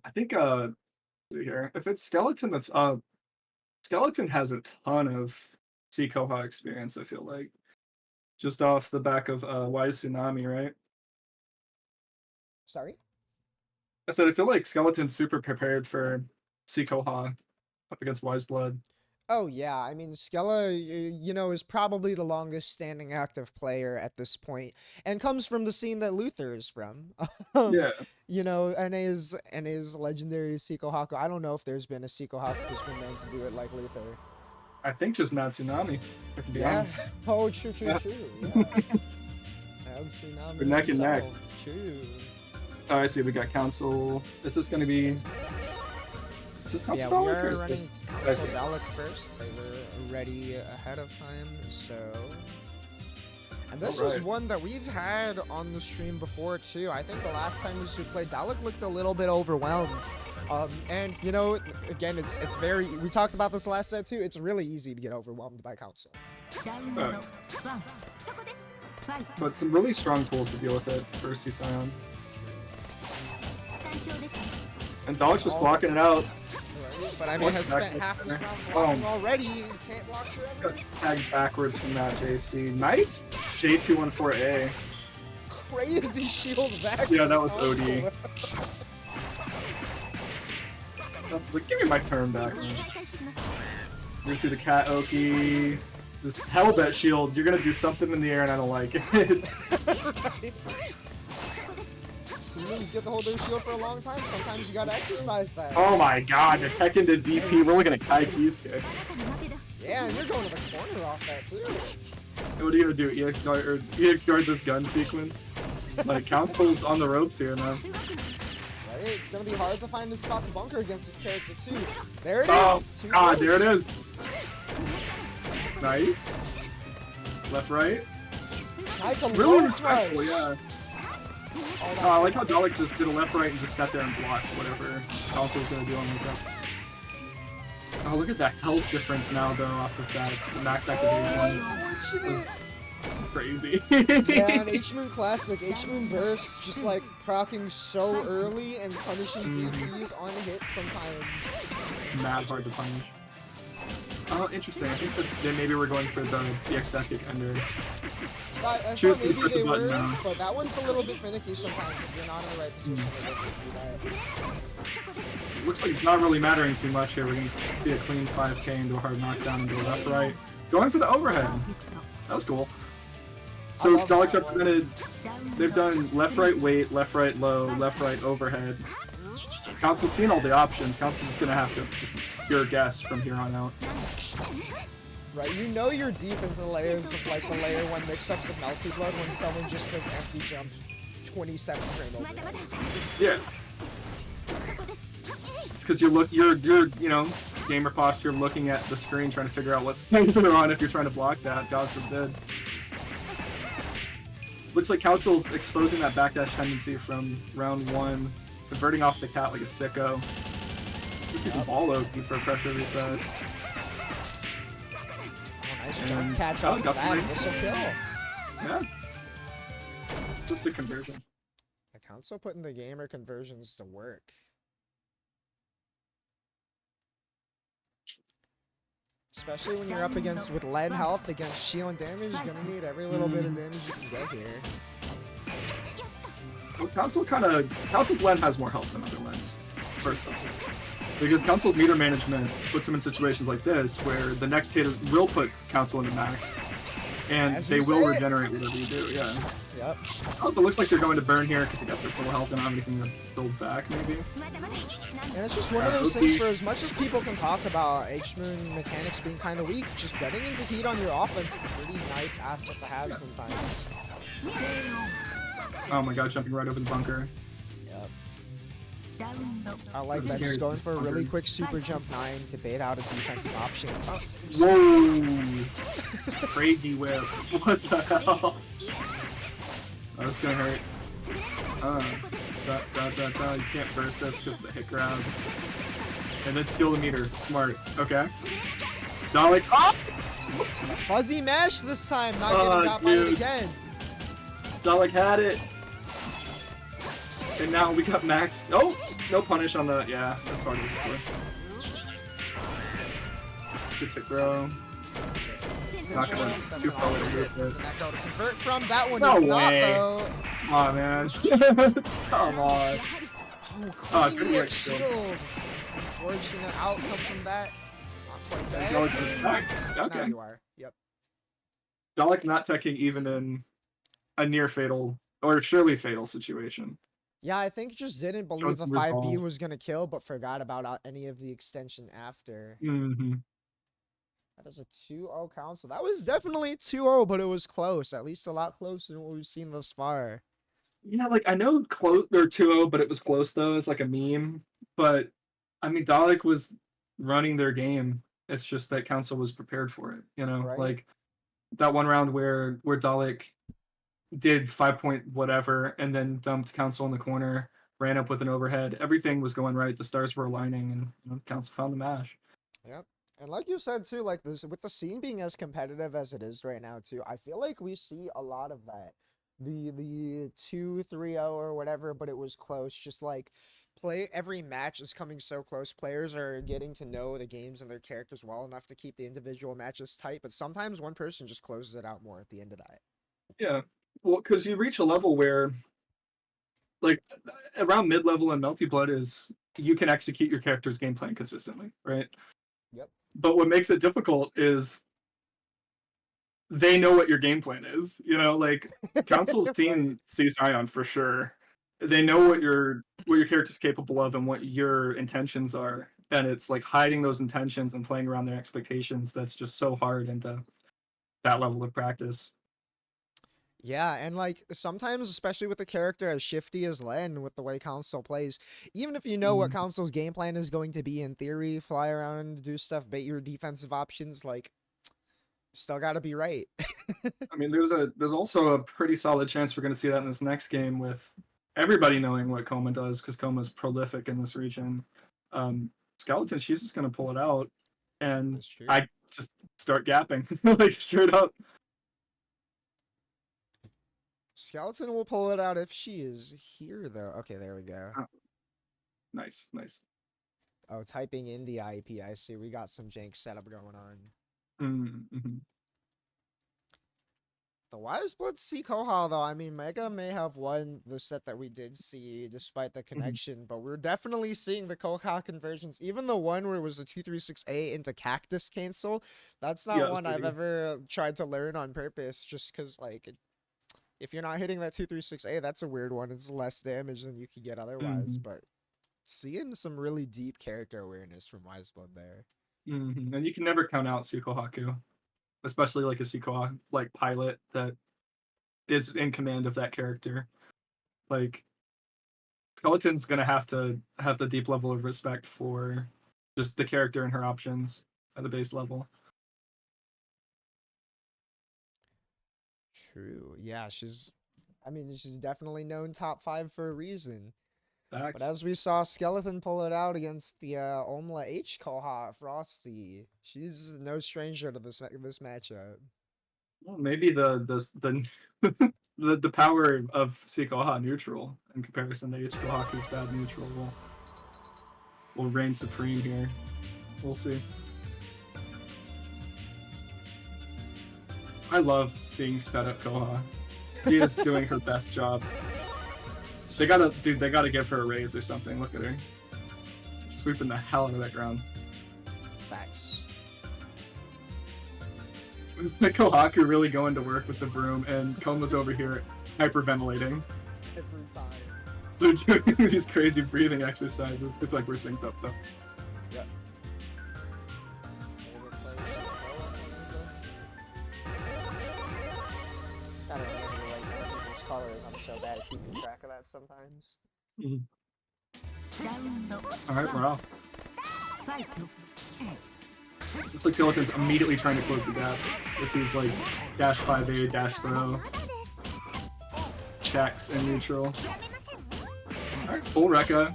I think let's see here. If it's skeleton, that's skeleton has a ton of Koha experience. I feel like just off the back of Wise Tsunami, right? Sorry? I said I feel like skeleton's super prepared for Koha up against Wise Blood. Oh yeah, I mean Skella, you know, is probably the longest standing active player at this point, and comes from the scene that Luther is from. um, Yeah, you know, and his legendary Seiko Haku. I don't know if there's been a Seiko Haku who's been known to do it like Luther. I think just Mad Tsunami. If I can be Yeah. honest. Oh, true. Yeah. Yeah. We're Tsunami neck and neck. himself. True. Oh, I see. We got council. Is this going to be? Is this Yeah, council we Dalek or are is this? running I Council see. Dalek first. They were ready ahead of time, so. And this is Alright. one that we've had on the stream before too. I think the last time we played, Dalek looked a little bit overwhelmed. And you know, again, it's very. We talked about this last set too. It's really easy to get overwhelmed by Council. But some really strong tools to deal with it for C Scion. And Dalek's just blocking it out. But I mean, has spent half his round blocking already. You can't block forever. Got tagged backwards from that JC. Nice J214A. Crazy shield back. Yeah, that was Council. OD. That's like, give me my turn back, man. You see the cat Oki. Just held that shield. You're gonna do something in the air and I don't like it. Right. Humans get to hold their shield for a long time. Sometimes you gotta exercise that. Oh my god, the tech into DP. We're looking at Kai Kisuke. Yeah, and you're going to the corner off that too. What are you gonna do? EX guard this gun sequence? Like, Council's on the ropes here, man. Right, it's gonna be hard to find a spot to bunker against this character too. There it Oh is. god, there it is. Nice. Left, right. Tried to Really low respectful, crush. yeah. Oh, I like how Dalek just did a left, right, and just sat there and blocked whatever Council was gonna do on like that. Oh, look at that health difference now, though, off of that max activation. unfortunate. Crazy. Yeah, an H-Moon Classic, H-Moon Burst, just like proccing so early and punishing DPs on hit sometimes. Mad hard to punish. Oh, interesting. I think that they maybe were going for the EX deck kick ender. I Choose thought to maybe press they a button were, now. but that one's a little bit finicky sometimes if you're not in the right position to do that. Looks like it's not really mattering too much here. We're going to see a clean 5k into a hard knockdown and go left, right. Going for the overhead. That was cool. So Daleks have presented, they've done left, right, weight, left, right, low, left, right, overhead. Council's seen all the options. Council's just going to have to just pure guess from here on out. Right, you know you're deep into the layers of like the layer 1 mix-ups of Melty Blood when someone just does empty jump 27 frame over. Yeah. It's because you're you know, gamer posture looking at the screen trying to figure out what side they're on if you're trying to block that, God forbid. Looks like Council's exposing that backdash tendency from round 1, converting off the cat like a sicko. You see some ball open for a pressure reset. Nice jump catch off the back, this'll kill. Yeah. Just a conversion. The Council putting the gamer conversions to work. Especially when you're up against, with lead health, against shield damage, you're gonna need every little bit of damage you can get here. Well, Council's Len has more health than other Lens, first off. Because Council's meter management puts him in situations like this, where the next hit will put Council into max, and they will regenerate whatever you do, yeah. Yep. Oh, but it looks like they're going to burn here, because I guess they're full health and don't have anything to build back, maybe. And it's just one of those things, for as much as people can talk about H-Moon mechanics being kind of weak, just getting into heat on your offense is a pretty nice asset to have sometimes. Oh my god, jumping right over the bunker. Yep. I like that, just going for a really quick super jump 9 to bait out a defensive option. Whoa! Crazy whip. What the hell? Oh, that's gonna hurt. You can't burst this because of the hit grab. And then steal the meter. Smart. Okay. Dalek. Oh! Fuzzy mesh this time, not getting got by it again. Dalek had it. And now we got Max. Oh! No punish on the. Yeah, that's hard to do. Good to grow. Not gonna too far away to do it. Convert from that one No is way. not though. Come on, man. Come on. Oh, good clean work, shield. Unfortunate outcome from that. Not quite bad. Okay. Now you are. Yep. Dalek not teching even in a near fatal or surely fatal situation. Yeah, I think just didn't believe the 5B was gonna kill, but forgot about any of the extension after. Mm-hmm. That is a 2-0 Council. That was definitely 2-0, but it was close. At least a lot closer than what we've seen thus far. Yeah, like I know close or 2-0, but it was close though. It's like a meme. But I mean, Dalek was running their game. It's just that Council was prepared for it. You know, Right? like that one round where Dalek did 5 point whatever and then dumped Council in the corner, ran up with an overhead. Everything was going right. The stars were aligning, and Council found the mash. Yep. And like you said too, like this with the scene being as competitive as it is right now too, I feel like we see a lot of that. The 2-3-0 or whatever, but it was close. Just like play every match is coming so close. Players are getting to know the games and their characters well enough to keep the individual matches tight, but sometimes one person just closes it out more at the end of that. Yeah, well, because you reach a level where like around mid level and Melty Blood is you can execute your character's game plan consistently, right? Yep. But what makes it difficult is they know what your game plan is. Like Council's Right. seen Ion for sure. They know what your character's capable of and what your intentions are. And it's like hiding those intentions and playing around their expectations that's just so hard into that level of practice. Yeah, and like sometimes, especially with a character as shifty as Len, with the way Council plays, even if you know what Mhm. Council's game plan is going to be in theory, fly around, do stuff, bait your defensive options, like still got to be right. I mean, there's also a pretty solid chance we're going to see that in this next game with everybody knowing what Coma does because Coma's prolific in this region. Skeleton, she's just going to pull it out, and That's true. I just start gapping like straight up. Skeleton will pull it out if she is here, though. Okay, there we go. Oh, nice, nice. Oh, typing in the IP, I see. We got some jank setup going on. Mm-hmm. The Wise Blood see Koha, though. I mean, Mega may have won the set that we did see despite the Mm-hmm. connection, but we're definitely seeing the Koha conversions. Even the one where it was a 236A into Cactus cancel, that's Yeah, not it was one I've pretty. ever tried to learn on purpose just because, like, if you're not hitting that 236A, that's a weird one. It's less damage than you could get otherwise, Mm-hmm. but seeing some really deep character awareness from Wise Blood there. Mm-hmm. And you can never count out Sukohaku, especially like a Sukoha like pilot that is in command of that character. Like Skeleton's gonna have to have the deep level of respect for just the character and her options at the base level. True. Yeah, I mean, she's definitely known top 5 for a reason. But Facts. as we saw Skeleton pull it out against the Omla H Koha Frosty, she's no stranger to this matchup. Well, maybe the power of Sukoha neutral in comparison to Ichikohaku's bad neutral will reign supreme here. We'll see. I love seeing sped up Koha. She is doing her best job. They gotta give her a raise or something. Look at her. Sweeping the hell out of that ground. Facts. Kohaku really going to work with the broom, and Koma's over here hyperventilating. Every time. They're doing these crazy breathing exercises. It's like we're synced up though. Yep. I don't remember like people's colors. I'm so bad at keeping track of that sometimes. Mm-hmm. Alright, we're off. Looks like Skeleton's immediately trying to close the gap with these like dash 5A, dash throw, checks, and neutral. Alright, full Rekka.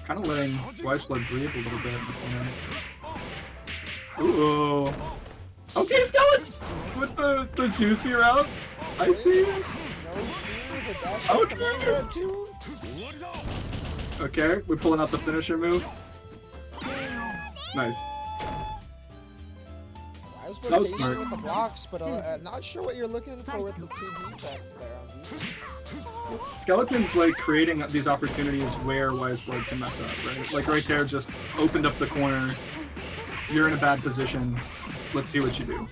Kind of letting Wise Blood breathe a little bit. Ooh. Okay, Skeleton! With the juicy route. I see. Okay. Okay, we're pulling out the finisher move. Nice. That was smart with the blocks, but not sure what you're looking for with the 2D press there on defense. Skeleton's like creating these opportunities where Wise Blood can mess up, right? Like right there, just opened up the corner. You're in a bad position. Let's see what you do.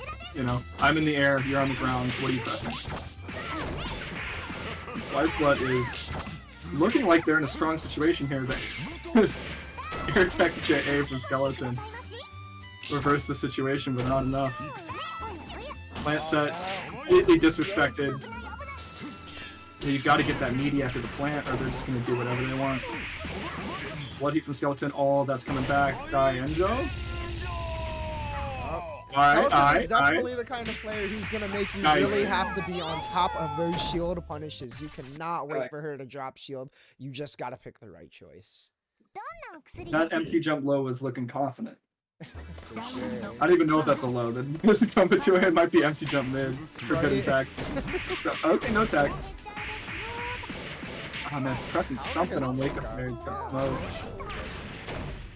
I'm in the air, you're on the ground. What are you pressing? Wise Blood is looking like they're in a strong situation here. That Air Tech JA from Skeleton reversed the situation, but not enough. Plant set, completely disrespected. You've got to get that meaty after the plant, or they're just going to do whatever they want. Blood heat from Skeleton, all that's coming back. Dienjo. Skeleton is definitely the kind of player who's going to make you really have to be on top of those shield punishes. You cannot wait for her to drop shield. You just got to pick the right choice. That empty jump low was looking confident. For sure. I don't even know if that's a low. The coming to it might be empty jump mid for good attack. Okay, no attack. Oh man, it's pressing something on wake up there. He's got low.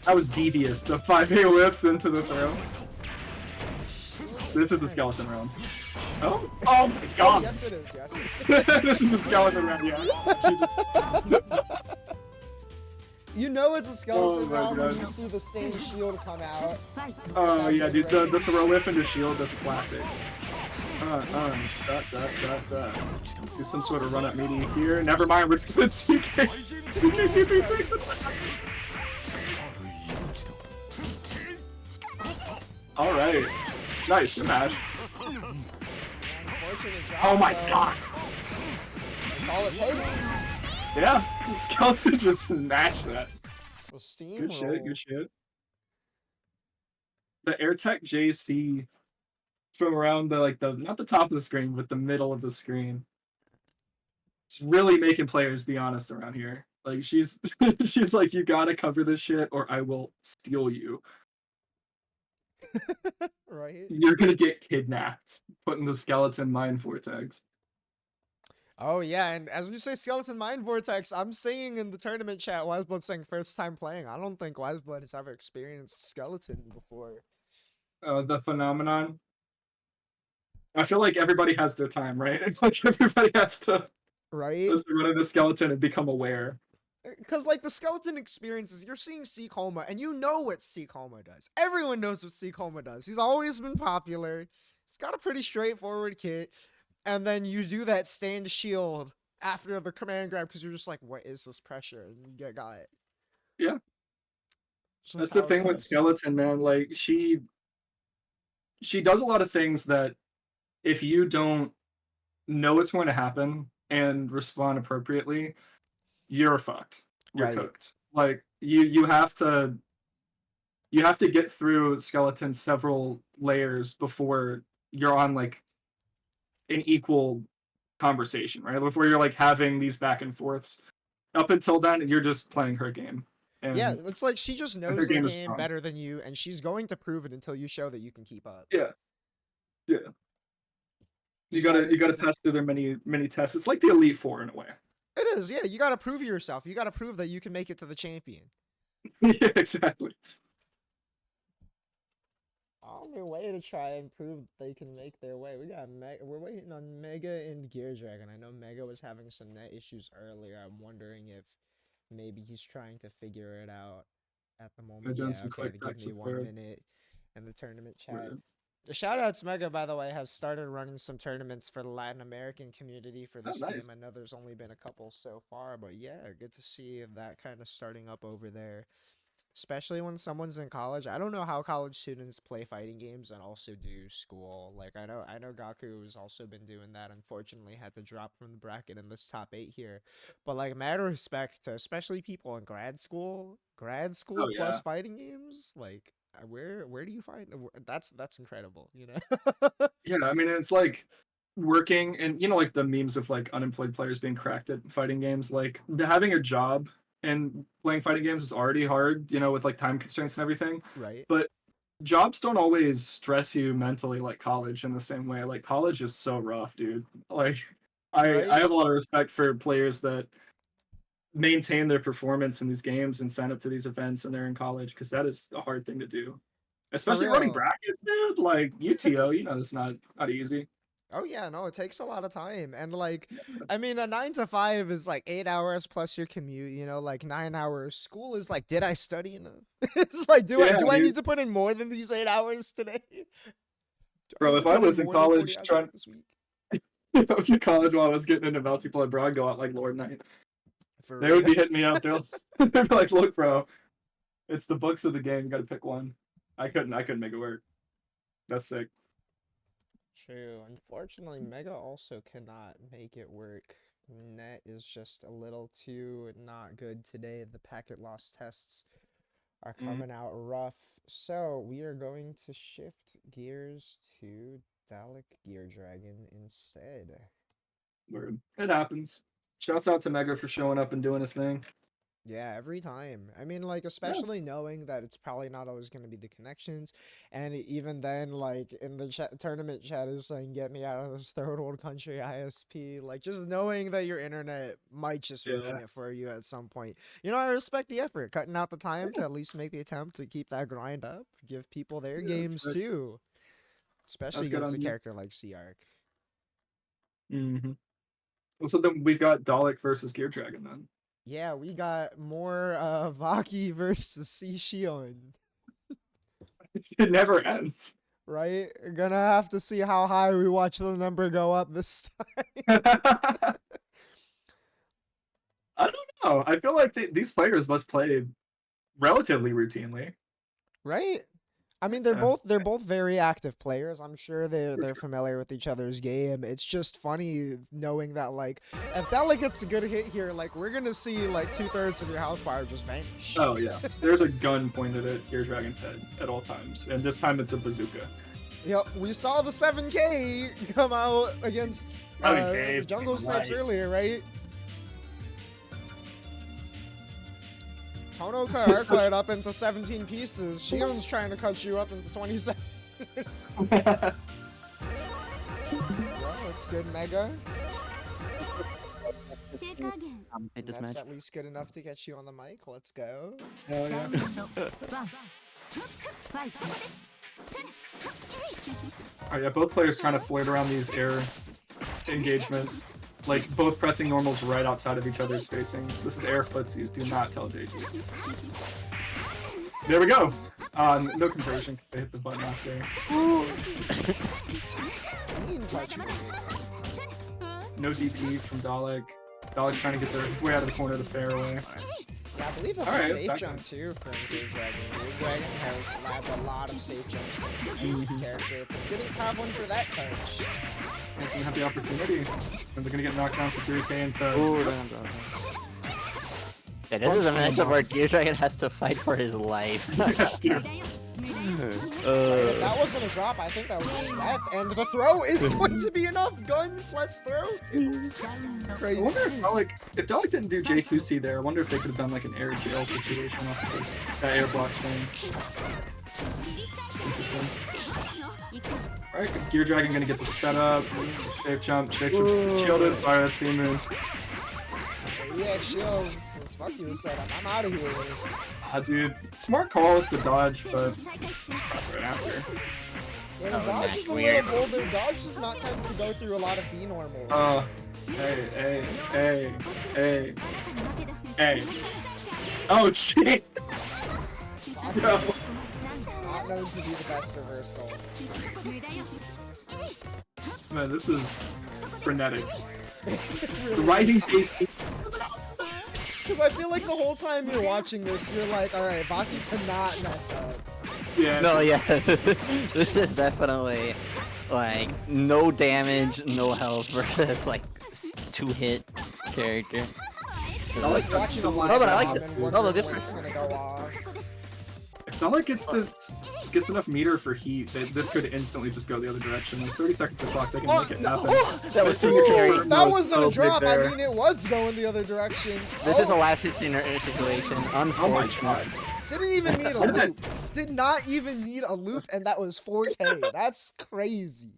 That was devious. The 5A whips into the throw. This is a skeleton round. Oh, oh my god! Yes, it is. Yes, it is. This is a skeleton round. Yeah. She just... You know it's a skeleton round when you see the same shield come out. Oh yeah, dude, the throw whiff into shield, that's a classic. Let's do some sort of run up meaty here. Never mind, we're just gonna TK TP6. Alright. Nice, good match. Oh my god! That's all it takes. Yeah, Skeleton just smashed that. Well, steam good shit, good shit. The AirTech JC from around the not the top of the screen, but the middle of the screen. It's really making players be honest around here. Like she's she's like, you gotta cover this shit or I will steal you. Right. You're gonna get kidnapped putting the Skeleton Mind Vortex. Oh yeah, and as you say Skeleton Mind Vortex, I'm seeing in the tournament chat Wiseblood saying first time playing. I don't think Wiseblood has ever experienced Skeleton before. The phenomenon. I feel like everybody has their time, right? Like everybody has to run into the Skeleton and become aware. Because like the Skeleton experiences, you're seeing Seacoma, and you know what Seacoma does. Everyone knows what Seacoma does. He's always been popular. He's got a pretty straightforward kit. And then you do that stand shield after the command grab because you're just like, what is this pressure? And you got it. Yeah. That's the thing with Skeleton, man. Like she does a lot of things that if you don't know what's going to happen and respond appropriately, you're fucked. You're cooked. Like you have to get through Skeleton several layers before you're on like an equal conversation, right? Before you're like having these back and forths. Up until then, you're just playing her game. And yeah, it's like she just knows the game better than you, and she's going to prove it until you show that you can keep up. Yeah. Yeah. You gotta pass through their many tests. It's like the Elite Four in a way. It is, yeah. You gotta prove yourself. You gotta prove that you can make it to the champion. Yeah, exactly. On their way to try and prove they can make their way. We're waiting on Mega and Gear Dragon. I know Mega was having some net issues earlier. I'm wondering if maybe he's trying to figure it out at the moment. Yeah, okay, give me 1 minute in the tournament chat. The shoutouts Mega, by the way, has started running some tournaments for the Latin American community for this game. I know there's only been a couple so far, but yeah, good to see that kind of starting up over there. Especially when someone's in college. I don't know how college students play fighting games and also do school. Like I know Gaku has also been doing that. Unfortunately, had to drop from the bracket in this top 8 here. But like, matter of respect to especially people in grad school plus fighting games. Like, where do you find that's incredible, you know? Yeah, I mean it's like working and you know like the memes of like unemployed players being cracked at fighting games. Like having a job and playing fighting games is already hard, you know, with like time constraints and everything. Right. But jobs don't always stress you mentally like college in the same way. Like college is so rough, dude. Like I have a lot of respect for players that maintain their performance in these games and sign up to these events and they're in college because that is a hard thing to do. Especially running brackets, dude. Like UTO, you know, it's not easy. Oh yeah, no, it takes a lot of time. And like, I mean, a 9 to 5 is like 8 hours plus your commute, you know, like 9 hours. School is like, did I study enough? It's like, do I need to put in more than these 8 hours today? Bro, if I was in college trying if I was in college while I was getting into multiplayer, bro, I'd go out like Lord Knight. They would be hitting me up. They'd be like, look, bro, it's the books of the game, you gotta pick one. I couldn't make it work. That's sick. True. Unfortunately, Mega also cannot make it work Net is just a little too not good today. The packet loss tests are Mm, coming out rough. So we are going to shift gears to Dalek Gear Dragon instead. word. It happens. Shouts out to Mega for showing up and doing his thing. Yeah, every time. I mean, like, Yeah. especially knowing that it's probably not always going to be the connections. And even then, like, in the tournament chat is saying, get me out of this third world country ISP. Like, just knowing that your internet might just ruin Yeah. it for you at some point. You know, I respect the effort, cutting out the time to at least make the attempt to keep that grind up. Give people their Yeah, that's games sick. too. That's Especially good against on a you. character like Arc. Well, so then we've got Dalek versus Gear Dragon then. Yeah, we got more Vaki versus Shion. It never ends. Right? Gonna have to see how high we watch the number go up this time. I don't know. I feel like these players must play relatively routinely. Right? I mean, Yeah, they're both very active players. I'm sure for they're sure. familiar with each other's game. It's just funny knowing that like if Della gets a good hit here, like we're gonna see like 2/3 of your house power just vanish. Oh yeah, there's a gun pointed at Gear Dragon's head at all times, and this time it's a bazooka. Yep, we saw the 7K come out against Okay, Jungle Snipes right. earlier, right? Tono cut her cut up into 17 pieces. Shion's trying to cut you up into 27. Yeah, that's good, Mega. Hate this That's match. at least good enough to get you on the mic. Let's go. Hell yeah. Oh yeah, both players trying to flirt around these air engagements. Like, both pressing normals right outside of each other's spacings. This is air footsies, do not tell JG. There we go! No conversion, because they hit the button after. Clean touch me. No DP from Dalek. Dalek's trying to get their way out of the corner of the fairway. Yeah, I believe that's Alright, a safe back jump on. too from Gear Dragon. Gear Dragon has labbed a lot of safe jumps against his character, but didn't have one for that touch. They're gonna have the opportunity. And they're gonna get knocked down for 3K into... Ooh, damn, bro. Yeah, this is a matchup where Gear Dragon has to fight for his life. Yes, dude. If that wasn't a drop, I think that was just death. And the throw is going to be enough. Gun plus throw. I Crazy. wonder if Dalek didn't do J2C there, I wonder if they could have done like an air jail situation off of this, that air block chain. Interesting. Alright, Gear Dragon gonna get the setup, safe jump, shapeshift's shielded, sorry that's C-Moon. Yeah, shields. As fuck you said, I'm out of here. Dude, smart call with the dodge, but just press right after. Yeah, the Oh, dodge that's is a weird. little bolder. Dodge does not tend to go through a lot of B normals. Hey. Oh, shit! No. Not known to be the best reversal. Man, this is frenetic. The rising pace. Because I feel like the whole time you're watching this, you're like, alright, Baki cannot mess up. Yeah. No, yeah. This is definitely like no damage, no health versus like 2-hit character. It's like watching a live No, but I like bomb the- and no, wondering the when difference. it's gonna go off. If Dalek gets enough meter for heat, this could instantly just go the other direction. There's 30 seconds to clock, they can make it happen. That was This is super a carry. confirmed That no wasn't so a big drop, I there. mean it was going the other direction. This is a Oh, last hit situation. Oh my Unfortunate. god. didn't even need a loop. Did not even need a loop, and that was 4K. That's crazy.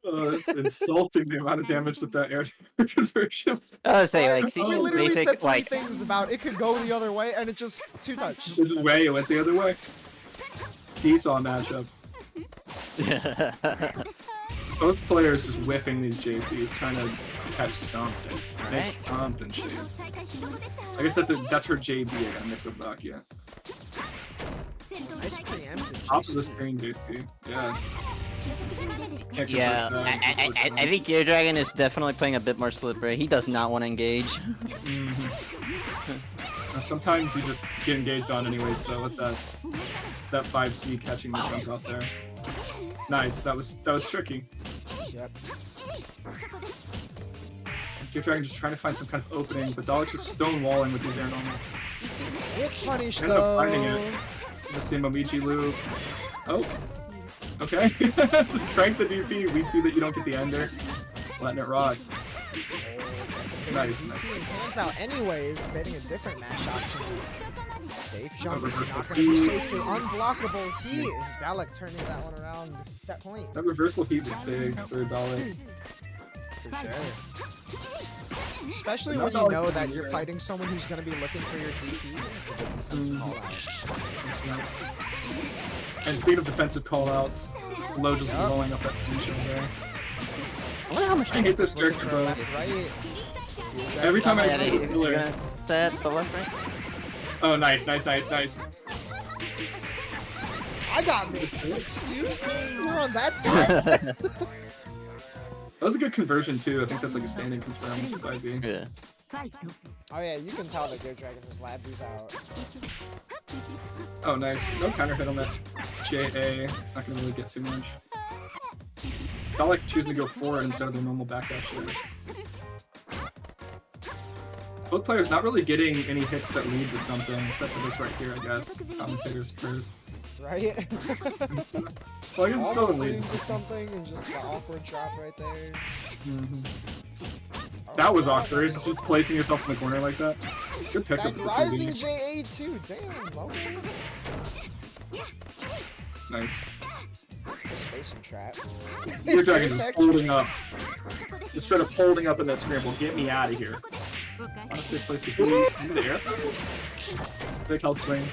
It's insulting the amount of damage that air conversion. I would say like We CG literally said basic three like things about it could go the other way, and it just two touch. There's a way it went the other way. Seesaw matchup. Both players just whiffing these JCs, trying to catch something. Make something shit. I guess that's her JB again, mix up back, yeah. Nice preemptive. Top of the screen, JC. Yeah. Can't Yeah, convert that. I think Gear Dragon is definitely playing a bit more slippery. He does not want to engage. Sometimes you just get engaged on anyways, though, with that 5C catching the jump out there. Nice, that was tricky. Yep. Gear Dragon just trying to find some kind of opening, but Dalek's just stonewalling with his air normal. With punish Ended up finding though. it. The same Momiji loop. Oh. Okay. Just crank the DP. We see that you don't get the ender. Letting it rock. Nice. Hands out anyways, betting a different match option. Safe jump is reversal not going to be heat. safe to unblockable heat. Dalek turning that one around. Set point. That reversal heat was big for Dalek. For sure. Especially But when not you Dalek know from that the you're air. fighting someone who's going to be looking for your DP. It's a good defensive call out. And speaking of defensive callouts, Low just Yup. blowing up that position there. I wonder how much I hate this Looking character, for bro. left, right. Every time I Yeah, see you're the killer. gonna set the left right. Oh, nice. I got mixed. Excuse me? We're on that side? That was a good conversion, too. I think that's like a standing confirm with IV. Yeah. Oh yeah, you can tell that Gear Dragon has labbed these out. Oh, nice. No counter hit on that JA. It's not going to really get too much. Dalek choosing to go forward instead of their normal backdash shit. Both players not really getting any hits that lead to something, except for this right here, I guess. Commentator's curse. Right? Well, I guess it still Almost leads. leads to something and just the awkward drop right there. That was Oh, awkward, just placing yourself in the corner like that. Good pickup. That for rising TV. JA too, damn, low. Nice. The spacing trap. Gear Dragon Same just texture. holding up. Just straight up holding up in that scramble. Get me out of here. Honestly, place the heat into the air. Big health swing.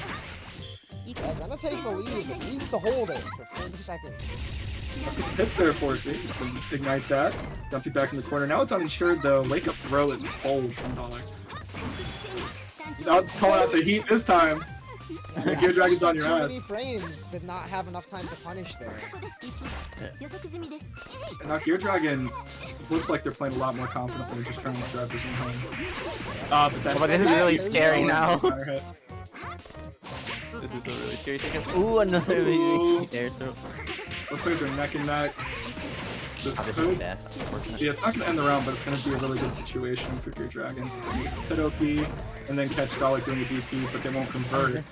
Yeah, gonna take the lead, but needs to hold it for 40 seconds. Hits there for us. Just to ignite that. Dump you back in the corner. Now it's uninsured though. Wake up throw is bold from Dalek. Not calling out the heat this time. The Gear Dragon's on your Too ass. many frames did not have enough time to punish there. And now Gear Dragon looks like they're playing a lot more confidently. They're just trying to drive this one home. But Oh, that's but this is really scary now. Counter hit. This is a really scary second. Ooh, another Ooh. air throw. Both players are neck and neck. This Oh, this could, is bad. Unfortunately. yeah, it's not going to end the round, but it's going to be a really good situation for Gear Dragon. Because they need to hit OP and then catch Dalek doing the DP, but they won't convert.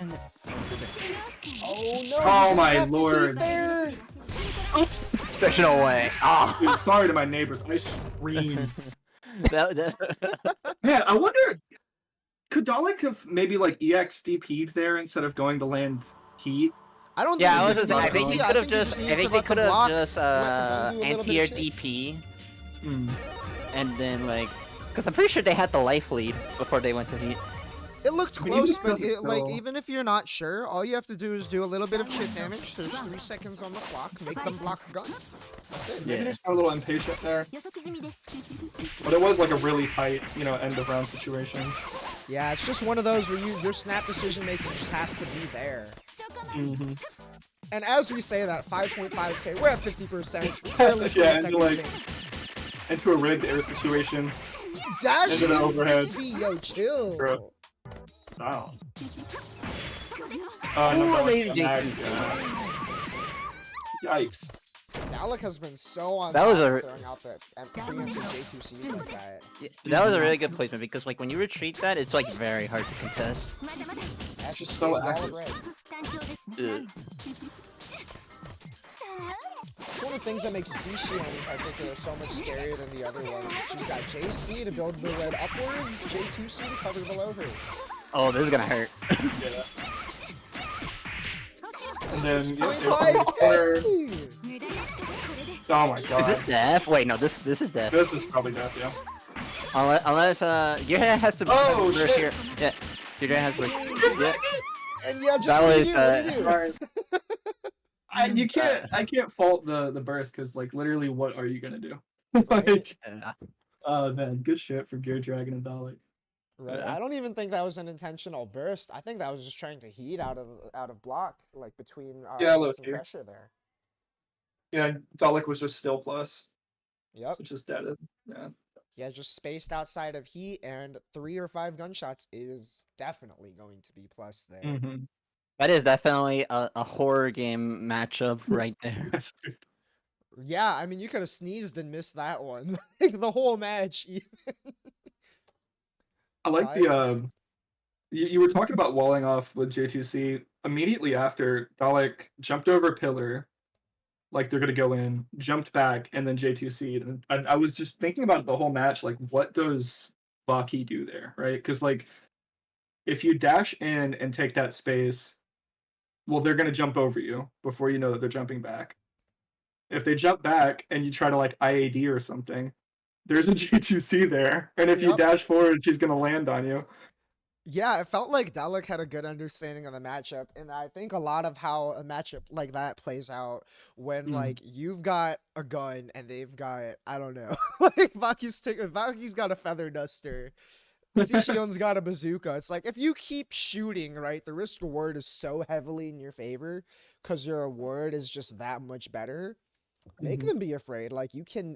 Oh no! Oh you my have to keep lord. There. There's no way. Ah. Dude, sorry to my neighbors. I screamed. that. Man, I wonder, could Dalek have maybe like EX DP'd there instead of going to land heat? I don't Yeah, think I you was just just, I need think to- he I could have think you just, need I to think he let could the have block- just let them do a little anti-air bit of shit. DP, Hmm. and then like, because I'm pretty sure they had the life lead before they went to heat. It looked I mean, even close, if it but doesn't like kill- even if you're not sure, all you have to do is do a little bit of chip damage. There's 3 seconds on the clock. Make them block a gun. That's it. Maybe Yeah. they just got a little impatient there. But it was like a really tight, end of round situation. Yeah, it's just one of those where your snap decision making just has to be there. Mm-hmm. And as we say that, 5.5k, we're at 50%. Barely 20 Yeah, and seconds like- in. Into a rigged air situation. Dash into the in overhead. 6B, yo, chill. Bro. Wow. Ooh, Dalek lazy got J2's nagged. Yikes. Dalek has been so on That was top a- throwing out the preemptive J2Cs like that. That was a really good placement because like when you retreat that, it's like very hard to contest. That's just just so wall of active. red. Ugh. It's one of the things that makes Sishion in particular so much scarier than the other ones. She's got JC to build the red upwards, J2C to cover below her. Oh, this is gonna hurt. Yeah. And then, yep, 6.5k! oh my god. Is this death? Wait, no, this is death. This is probably death, yeah. Unless your head has to Oh, has to burst shit. here. Yeah, your head has to burst. Yeah. And yeah, just That what do was, you do? What do you do? Alright. I can't fault the burst because like literally what are you gonna do? Like man, good shit for Gear Dragon and Dalek. Right. Yeah. I don't even think that was an intentional burst. I think that was just trying to heat out of block, like between Yeah, some low-key. pressure there. Yeah, Dalek was just still plus. Yep. So just deaded. Yeah. Yeah, just spaced outside of heat, and 3 or 5 gunshots is definitely going to be plus there. Mm-hmm. That is definitely a horror game matchup right there. Yes, dude. Yeah, I mean, you could have sneezed and missed that one. Like, the whole match, even. I like the Vibes. you were talking about walling off with J2C. Immediately after, Dalek jumped over a pillar, like they're gonna go in, jumped back, and then J2C'd. And I was just thinking about the whole match, like what does Baki do there, right? Because like if you dash in and take that space, well, they're gonna jump over you before you know that they're jumping back. If they jump back and you try to like IAD or something, there's a J2C there, and if you Yep. dash forward, she's gonna land on you. Yeah, it felt like Dalek had a good understanding of the matchup, and I think a lot of how a matchup like that plays out when Mm. like you've got a gun and they've got, I don't know, like Baki's got a feather duster, Sichion's got a bazooka. It's like if you keep shooting, right, the risk reward is so heavily in your favor because your reward is just that much better. Make Mhm. them be afraid. Like you can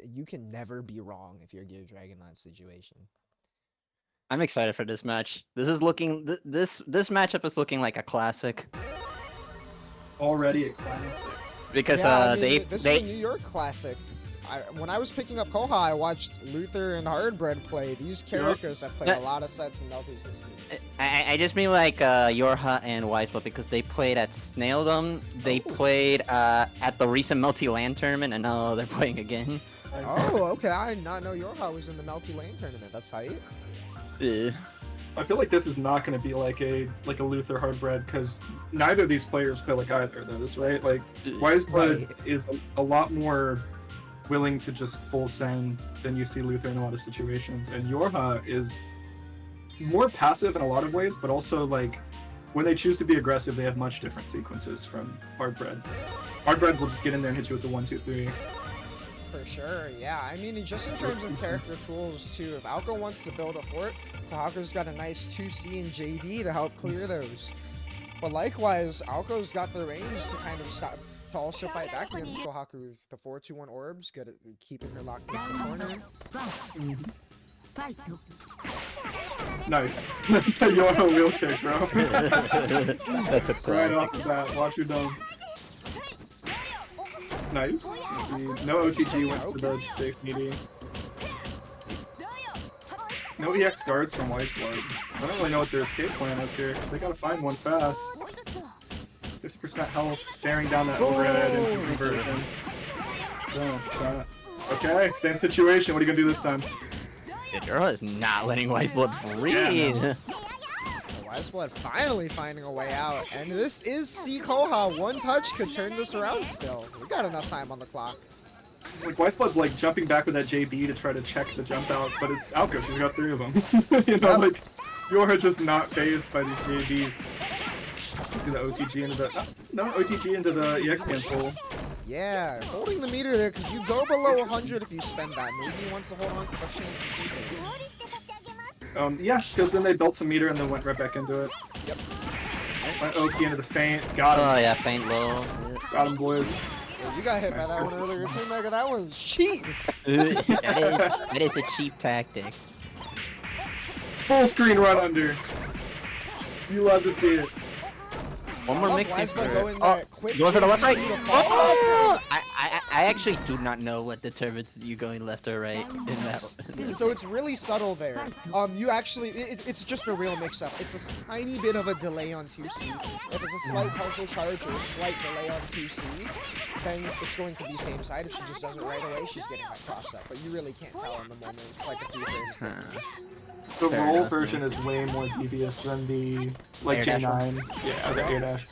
never be wrong if you're Gear Dragon in that situation. I'm excited for this match. This is looking this matchup is looking like a classic Already a classic. because Yeah, I mean, they this is a New York classic. When I was picking up Koha, I watched Luther and Hardbread play. These characters have played a lot of sets in Melty's history. I just mean like Yorha and Wisebot because they played at Snaildom, they played at the recent Multi Land tournament, and now they're playing again. Oh, okay. I did not know Yorha was in the Melty Lane tournament. That's hype. I feel like this is not going to be like a Luther Hardbread because neither of these players play like either of those, right? Like Wiseblood is a lot more willing to just full send than you see Luther in a lot of situations, and Yorha is more passive in a lot of ways, but also like when they choose to be aggressive, they have much different sequences from Hardbread. Hardbread will just get in there and hit you with the 1-2-3. For sure, yeah. I mean, just in terms of character tools, too, if Alko wants to build a fort, Kohaku's got a nice 2C and JD to help clear those. But likewise, Alko's got the range to kind of stop, to also fight back against Kohaku's. The 4-2-1 orbs, good at keeping her locked in the corner. Nice. Nice that Yorha wheel kick, bro. That's a Right classic. off the bat, watch your dome. Nice. Let's see. No OTG went for the safe meaty. No EX guards from Wiseblood. I don't really know what their escape plan is here, because they gotta find one fast. 50% health, staring down that overhead into conversion. Okay, same situation. What are you gonna do this time? Yorha is not letting Wiseblood breathe. Yeah, Wiseblood finally finding a way out, and this is C Koha. One touch could turn this around still. We got enough time on the clock. Like, Wiseblood's like jumping back with that JB to try to check the jump out, but it's Alko, she's got 3 of them. You know, like, you're just not phased by these JBs. You see the OTG into the... No, OTG into the EX cancel. Yeah, holding the meter there, because you go below 100 if you spend that. Maybe he wants to hold on to the chance of keeping it. Yeah, because then they built some meter and then went right back into it. Yep. Went Oki into the feint. Got him. Oh yeah, faint low. Got him, boys. Well, you got hit by that one earlier too, Mega. That one's cheap. that is a cheap tactic. Full screen run under. You love to see it. One more mix in Wiseblood for... going Oh, that quick going for the left right. JB to Oh! follow. I actually do not know what determines you going left or right in that. So it's really subtle there. You actually, it's just a real mix-up. It's a tiny bit of a delay on 2C. If it's a slight partial charge or a slight delay on 2C, then it's going to be same side. If she just does it right away, she's getting that cross up. But you really can't tell in the moment. It's like a few frames difference. The Fair roll enough, version is way more devious than the like Air dash J9. Yeah, the air dash.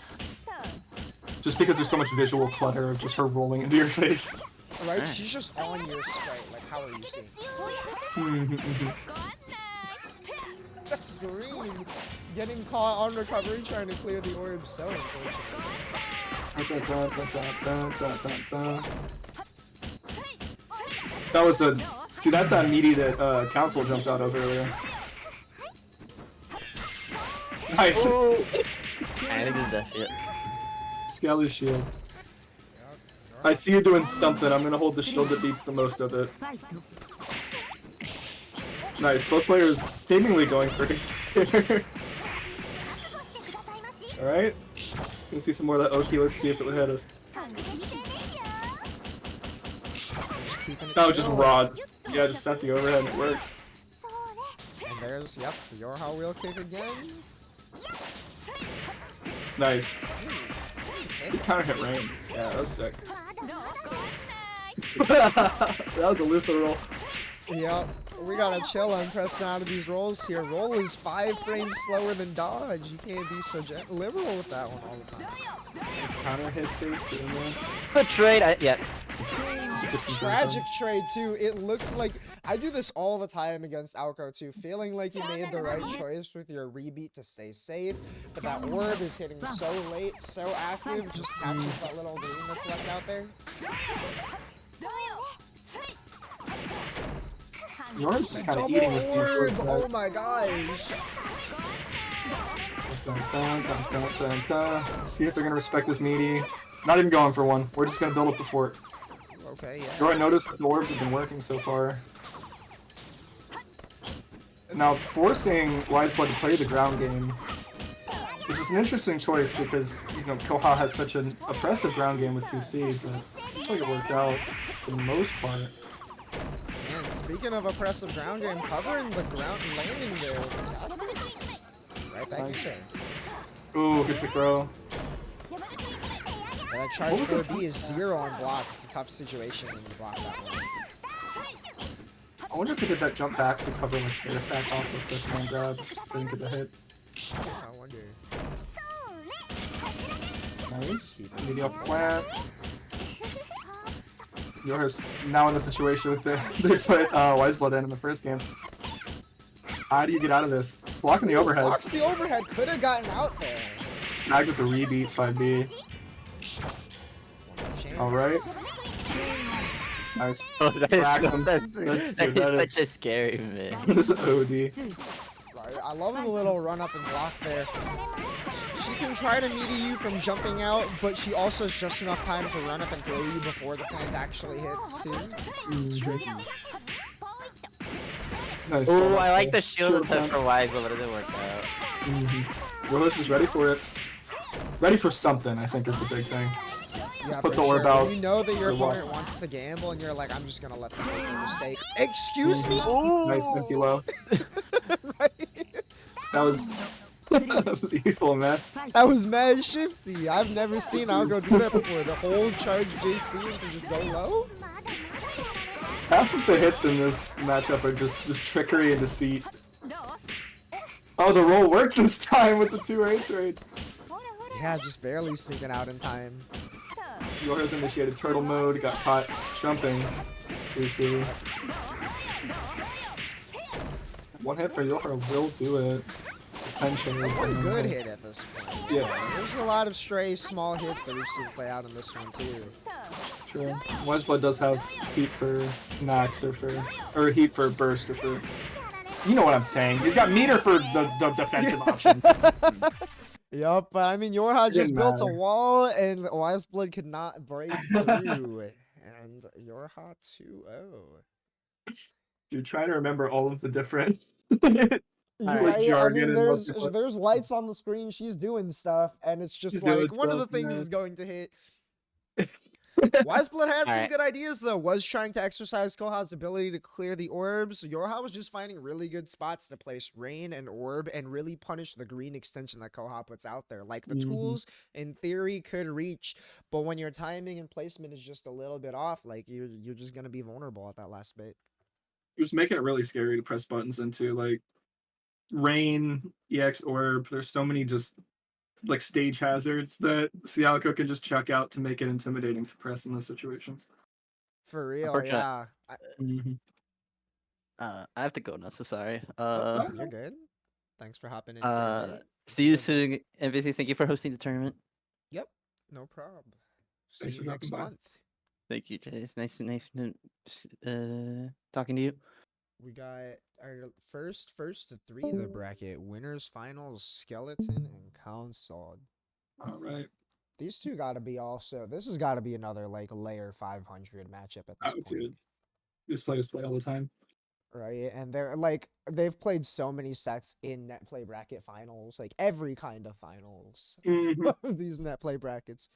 Just because there's so much visual clutter of just her rolling into your face. Right? She's just on your sprite. Like, how are you seeing? Green getting caught on recovery, trying to clear the orb. So unfortunate. That was a... See, that's that meaty that Council jumped out of earlier. Nice. Oh. I think it's that shit. Skelly shield. I see you doing something. I'm gonna hold the shield that beats the most of it. Nice. Both players seemingly going for hits here. Alright. Gonna see some more of that Oki. Let's see if it would hit us. keeping it That was just chill. rod. Yeah, just set the overhead and it worked. And there's, yep, your how wheel kick again. Nice. Okay. He counter hit rain. Yeah, that was sick. That was a Luther roll. Yep, we gotta chill on pressing out of these rolls here. Roll is 5 frames slower than dodge. You can't be so liberal with that one all the time. It's counter hit stage too, man. Good trade. Yeah. Tragic trade too. It looked like I do this all the time against Alco too, feeling like you made the right choice with your rebeat to stay safe, but that orb is hitting so late, so active, just catches that little green that's left out there. Yours just kind of Double eating with these orb! short Oh my gosh! See if they're gonna respect this meaty. Not even going for one. We're just gonna build up the fort. Okay, yeah. You already noticed that the orbs have been working so far. Now, forcing Wiseblood to play the ground game, which is an interesting choice because, you know, Koha has such an oppressive ground game with 2C, but it looks like it worked out for the most part. And speaking of oppressive ground game, covering the ground and landing there with the Catholics. Right back in there. Ooh, good to throw. Yeah, that charge for B is 0 on block. It's a tough situation when you block that one. I wonder if he did that jump back to cover like air attack off with this one grab. Didn't get the hit. I wonder. Nice. Maybe up plant. Yours now in the situation with they put Wiseblood in the first game. How do you get out of this? Blocking the overhead. Blocks the overhead. Could have gotten out there. Back with the rebeat 5B. Alright. Nice. Oh, that Crack is, him. that That is such a scary man. This is OD. Right. I love the little run up and block there. She can try to meet you from jumping out, but she also has just enough time to run up and throw you before the plant actually hits too. It's tricky. Nice. Oh, I like the shield attempt for Wise, but it didn't work out. Willis is ready for it. Ready for something, I think, is the big thing. Yeah, Put for the orb sure. out. You know that your Good luck. opponent wants to gamble, and you're like, I'm just gonna let them make a mistake. Excuse me? Nice empty low. Right? That was that was evil, man. That was mad shifty. I've never seen Algo do that before. The whole charge JC and to just go low? Half of the hits in this matchup are just trickery and deceit. Oh, the roll worked this time with the 2A trade. Yeah, just barely sneaking out in time. Yours initiated turtle mode, got caught jumping. You see. One hit for Yohara will do it. Potentially. Pretty good hit at this point. Yeah. There's a lot of stray, small hits that we've seen play out in this one too. True. Wiseblood does have heat for max or heat for burst or for. You know what I'm saying. He's got meter for the defensive options. Yup, but I mean, Yorha just Didn't built a matter. wall and Wiseblood could not break through. And Yorha 2-0. Dude, trying to remember all of the different. Right, I jargon mean, and multiple- there's lights on the screen. She's doing stuff, and it's just She's like doing one of the stuff, things yeah. is going to hit. Wiseblood has some Alright. good ideas though. Was trying to exercise Koha's ability to clear the orbs. Yorha was just finding really good spots to place rain and orb and really punish the green extension that Koha puts out there. Like the tools in theory could reach, but when your timing and placement is just a little bit off, like you're just gonna be vulnerable at that last bit. It was making it really scary to press buttons into, like rain, EX orb. There's so many just like stage hazards that Sialco can just chuck out to make it intimidating to press in those situations. For real, Unfortunate. yeah. I have to go now, so sorry. You're good. Thanks for hopping in. Jay. See you soon, MVC. Thank you for hosting the tournament. Yep, no problem. See Thanks you for next dropping by. month. Thank you, Jay. It's nice talking to you. We got our first to 3 of the bracket. Winners, finals, skeleton, and console. All right. These two gotta be also. This has gotta be another like layer 500 matchup at this Oh, point, dude. These players play all the time. right? And they're like they've played so many sets in Netplay bracket finals, like every kind of finals of these Netplay brackets.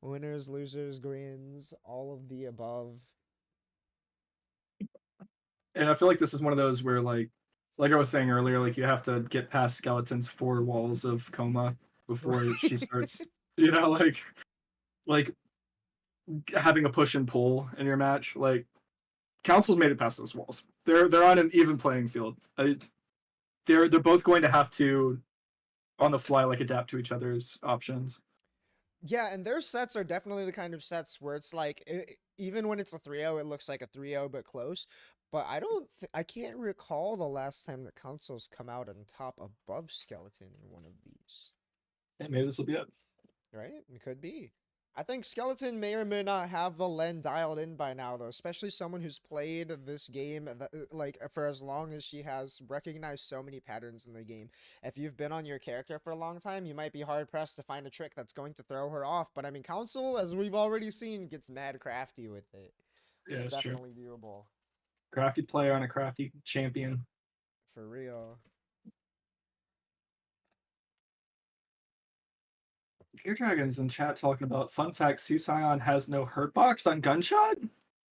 Winners, losers, grins, all of the above. And I feel like this is one of those where like I was saying earlier, like you have to get past Skeleton's 4 walls of coma before she starts, you know, like having a push and pull in your match. Like Council's made it past those walls. They're on an even playing field. They're both going to have to on the fly like adapt to each other's options. Yeah, and their sets are definitely the kind of sets where it's like, even when it's a 3-0, it looks like a 3-0 but close. But I can't recall the last time that Council's come out on top above Skeleton in one of these. And maybe this will be it. Right? It could be. I think Skeleton may or may not have the Len dialed in by now, though, especially someone who's played this game like for as long as she has, recognized so many patterns in the game. If you've been on your character for a long time, you might be hard-pressed to find a trick that's going to throw her off. But I mean, Council, as we've already seen, gets mad crafty with it. Yeah, It's it's true. definitely viewable. Crafty player and a crafty champion. For real. Gear Dragons in chat talking about fun fact: C-Scion has no hurt box on gunshot.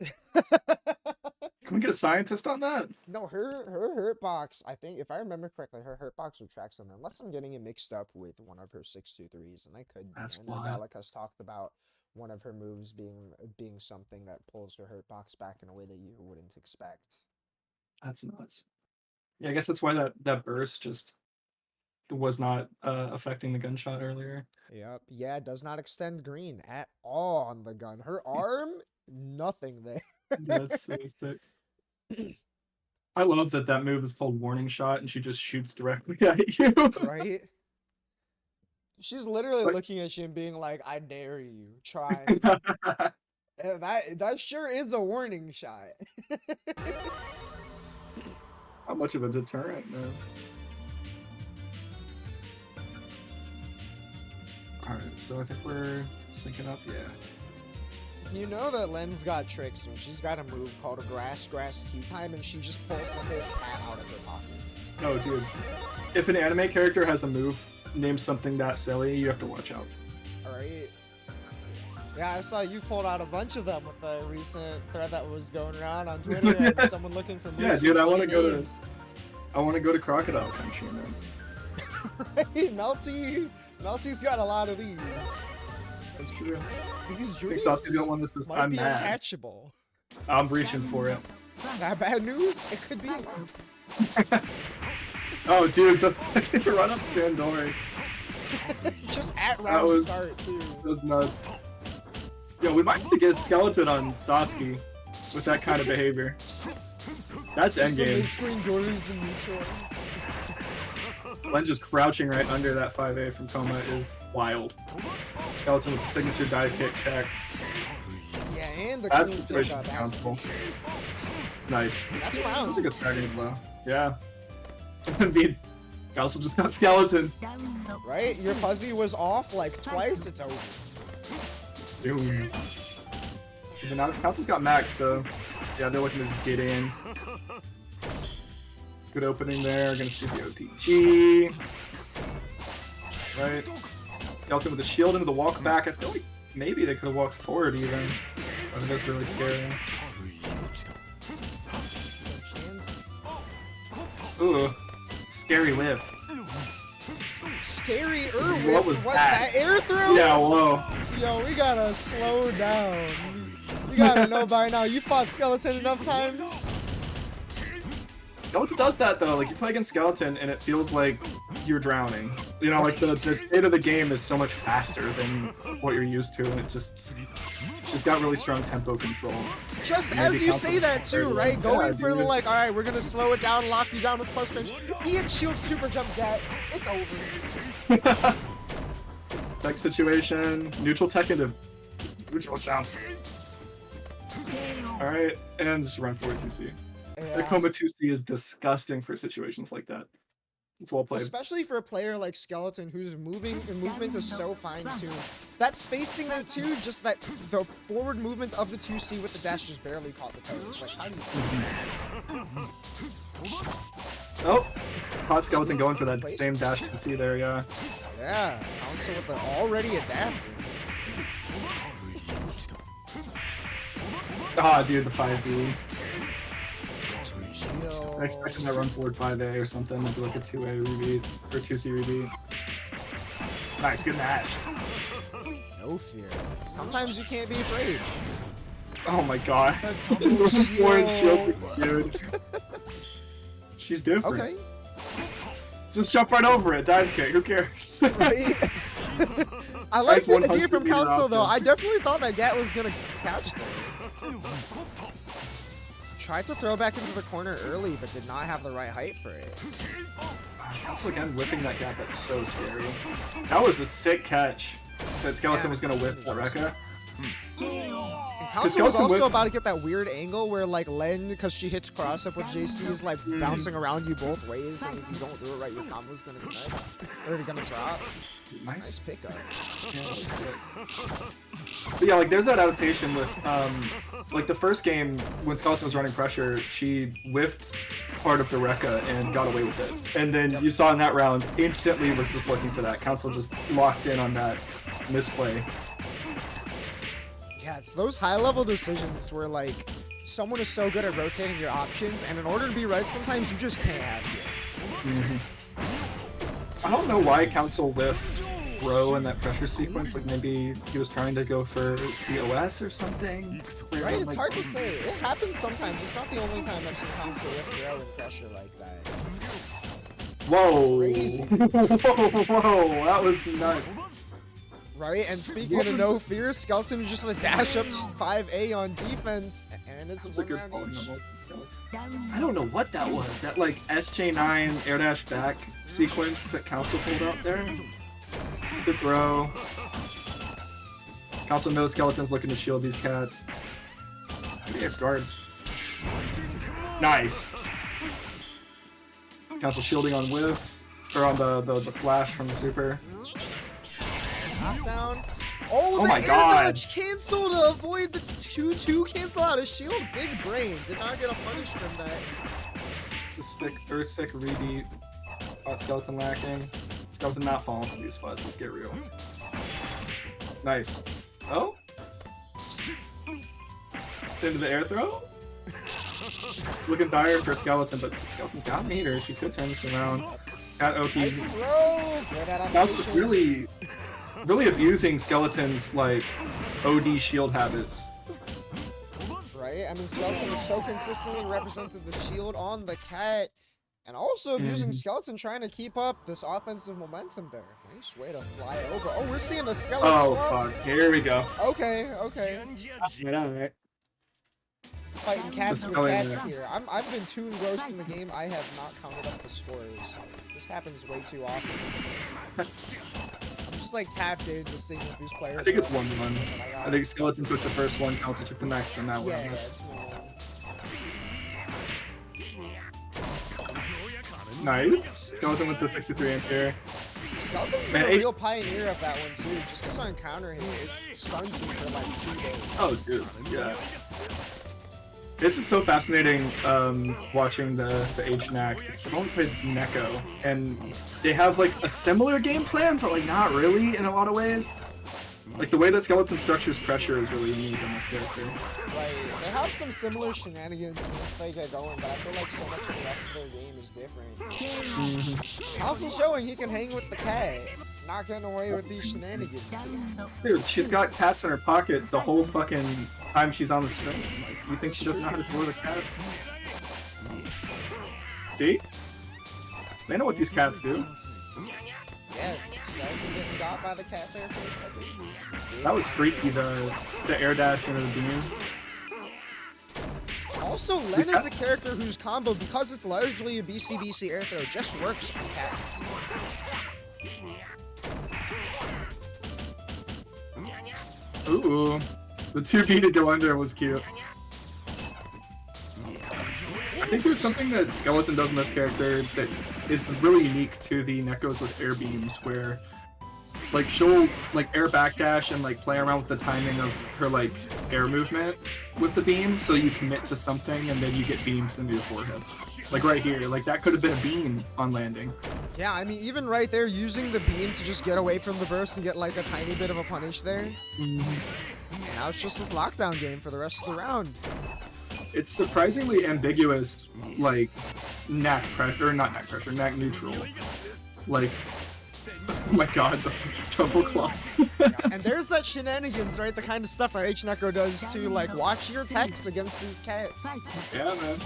Can we get a scientist on that? No, her hurt box, I think, if I remember correctly, her hurt box retracts on, unless I'm getting it mixed up with one of her 623s, and I could be. That's I know wild. Dalek has talked about one of her moves being something that pulls her hurt box back in a way that you wouldn't expect. That's nuts. Yeah, I guess that's why that burst just was not affecting the gunshot earlier. Yep. Yeah, it does not extend green at all on the gun. Her arm, nothing there. That's so sick. I love that move is called warning shot and she just shoots directly at you. Right? She's literally Like- looking at you and being like, I dare you. Try. That sure is a warning shot. How much of a deterrent, man. Alright, so I think we're syncing up, yeah. You know that Len's got tricks when she's got a move called a grass tea time and she just pulls the whole cat out of her pocket. No, dude. If an anime character has a move named something that silly, you have to watch out. Alright. Yeah, I saw you pulled out a bunch of them with the recent thread that was going around on Twitter and someone looking for moves. Yeah, dude, I want to go names. to Crocodile Country, man. Right? Melty's got a lot of these. That's true. These I dreams think Sasuke don't want this this might time be mad. uncatchable. I'm reaching for it. That bad news? It could be. Oh, dude, the run up Sandori. Just at round start, too. That was nuts. Yo, we might have to get Skeleton on Satsuki with that kind of behavior. That's Just the endgame. mid-screen doors in neutral. Len just crouching right under that 5A from Coma is wild. Skeleton with the signature dive kick check. Yeah, and the That clean situation pickup. sounds cool. Nice. That's That's round. a good starting blow. Yeah. Embiid also just got Skeleton. Right? Your fuzzy was off like twice, it's over. It's doomed. So now Council's got Max, so yeah, they're looking to just get in. Good opening there. Gonna see the OTG. Right. Skeleton with the shield into the walk back. I feel like maybe they could have walked forward even. But it is really scary. Ooh. Scary live. Scary What was that? That air throw? Yeah, whoa. Yo, we gotta slow down. You gotta know by now, you fought Skeleton enough times. Skeleton does that though, like you play against Skeleton and it feels like you're drowning. You know, like the state of the game is so much faster than what you're used to, and it she's got really strong tempo control. Just Maybe as you say that too, right? Yeah, Going for the dude. like, alright, we're gonna slow it down, lock you down with plus range. EX shield super jump jet. It's over. Tech situation, neutral tech into neutral jump. Alright, and just run forward 2C. The Yeah. Coma 2C is disgusting for situations like that. It's well played. Especially for a player like Skeleton whose movement is so fine-tuned. That spacing there too, just that the forward movement of the 2C with the dash just barely caught the toes. Like, how do you... Oh! Caught Skeleton going for that same dash 2C there, yeah. Yeah, also with the already adapted. Ah, dude, the 5B. chill. I expected that run forward 5A or something, maybe like a 2A rebeat or 2C rebeat. Nice, good match. No fear. Sometimes you can't be afraid. Oh my god. The double Run forward shield. shield, dude. She's different. Okay. Just jump right over it, dive kick, who cares? Right? I like Nice the idea 100 from meter console though. option. I definitely thought that Gat was gonna catch there. Tried to throw back into the corner early, but did not have the right height for it. Also, again, whipping that gap, that's so scary. That was a sick catch that Skeleton was gonna whip that Rekka. And console was Skeleton also whip- about to get that weird angle where like Len, because she hits cross up with JC, is like bouncing around you both ways, and if you don't do it right, your combo's gonna connect or gonna drop. Nice Nice. pickup. Yeah, that was sick. But yeah, like there's that adaptation with like the first game when Skeleton was running pressure, she whiffed part of the Rekka and got away with it. And then you saw in that round, instantly was just looking for that. Council just locked in on that misplay. Yeah, it's those high-level decisions where like someone is so good at rotating your options, and in order to be right, sometimes you just can't have it. I don't know why Council whiffed Ro in that pressure sequence. Like maybe he was trying to go for the OS or something. Right? It's Like, hard to say. It happens sometimes. It's not the only time I've seen console lift throw in pressure like that. Whoa! Crazy. Whoa! That was nuts. Right? And speaking of no fear, Skeleton is just gonna dash up 5A on defense, and it's That's a one good round point. each. I don't know what that was. That like SJ9 air dash back sequence that Council pulled out there. Good throw. Council knows Skeleton's looking to shield these cats. Maybe X guards. Nice. Council shielding on whiff, or on the flash from the super. Knockdown. Oh, the my air God. dodge cancel to avoid the 2-2 cancel out of shield. Big brain. Did not get a punish from that. Just stick or sick rebeat. Skeleton lacking. Skeleton not falling for these FUDs. Let's get real. Nice. Oh? Into the air throw? Looking dire for Skeleton, but Skeleton's got meter. She could turn this around. Got Oki. Nice throw. Good That's adaptation. really abusing Skeleton's like OD shield habits. Right? I mean, Skeleton has so consistently represented the shield on the cat, and also abusing Skeleton trying to keep up this offensive momentum there. Nice way to fly over. Oh, we're seeing the Skeleton Oh swap. fuck! Here we go. Okay. Alright. Fighting cats with spelling cats there. here. I've been too engrossed in the game, I have not counted up the scores. This happens way too often. I'm just like tapped in just seeing what these players I think it's are. 1-1. I think Skeleton took the first one, Council took the next, and that one. Yeah, it's 1-1. Nice. Skeleton with the 63 anti-air. Skeleton's been Man, a real pioneer of that one too. Just because on counter hit, it stuns you for like 2 days. Oh, dude. Yeah. This is so fascinating watching the HNAC because I've only played Neko, and they have like a similar game plan, but like not really in a lot of ways. Like the way that Skeleton structures pressure is really unique on this character. Right. They have some similar shenanigans once they get going, but I feel like so much of the rest of their game is different. Also showing he can hang with the cat, not getting away with these shenanigans. Dude, she's got cats in her pocket the whole fucking time she's on the screen. Like, you think she doesn't know how to throw the cat? See? They know what these cats do. Yeah, Skeleton getting got by the cat there for a second. That was freaky, the air dash into the beam. Also, Len is a character whose combo, because it's largely a BC air throw, just works on cats. Ooh, the 2B to go under was cute. I think there's something that Skeleton does in this character that is really unique to the Nekos with air beams, where like she'll like air backdash and like play around with the timing of her like air movement with the beam, so you commit to something and then you get beamed into your forehead. Like right here, like that could have been a beam on landing. Yeah, I mean, even right there, using the beam to just get away from the burst and get like a tiny bit of a punish there. Now it's just this lockdown game for the rest of the round. it's surprisingly ambiguous, like knack pressure, or not knack pressure, knack neutral. Like, oh my god, the fucking double claw. And there's that shenanigans, right? The kind of stuff that H-Neko does to, like, watch your text against these cats. Yeah, man.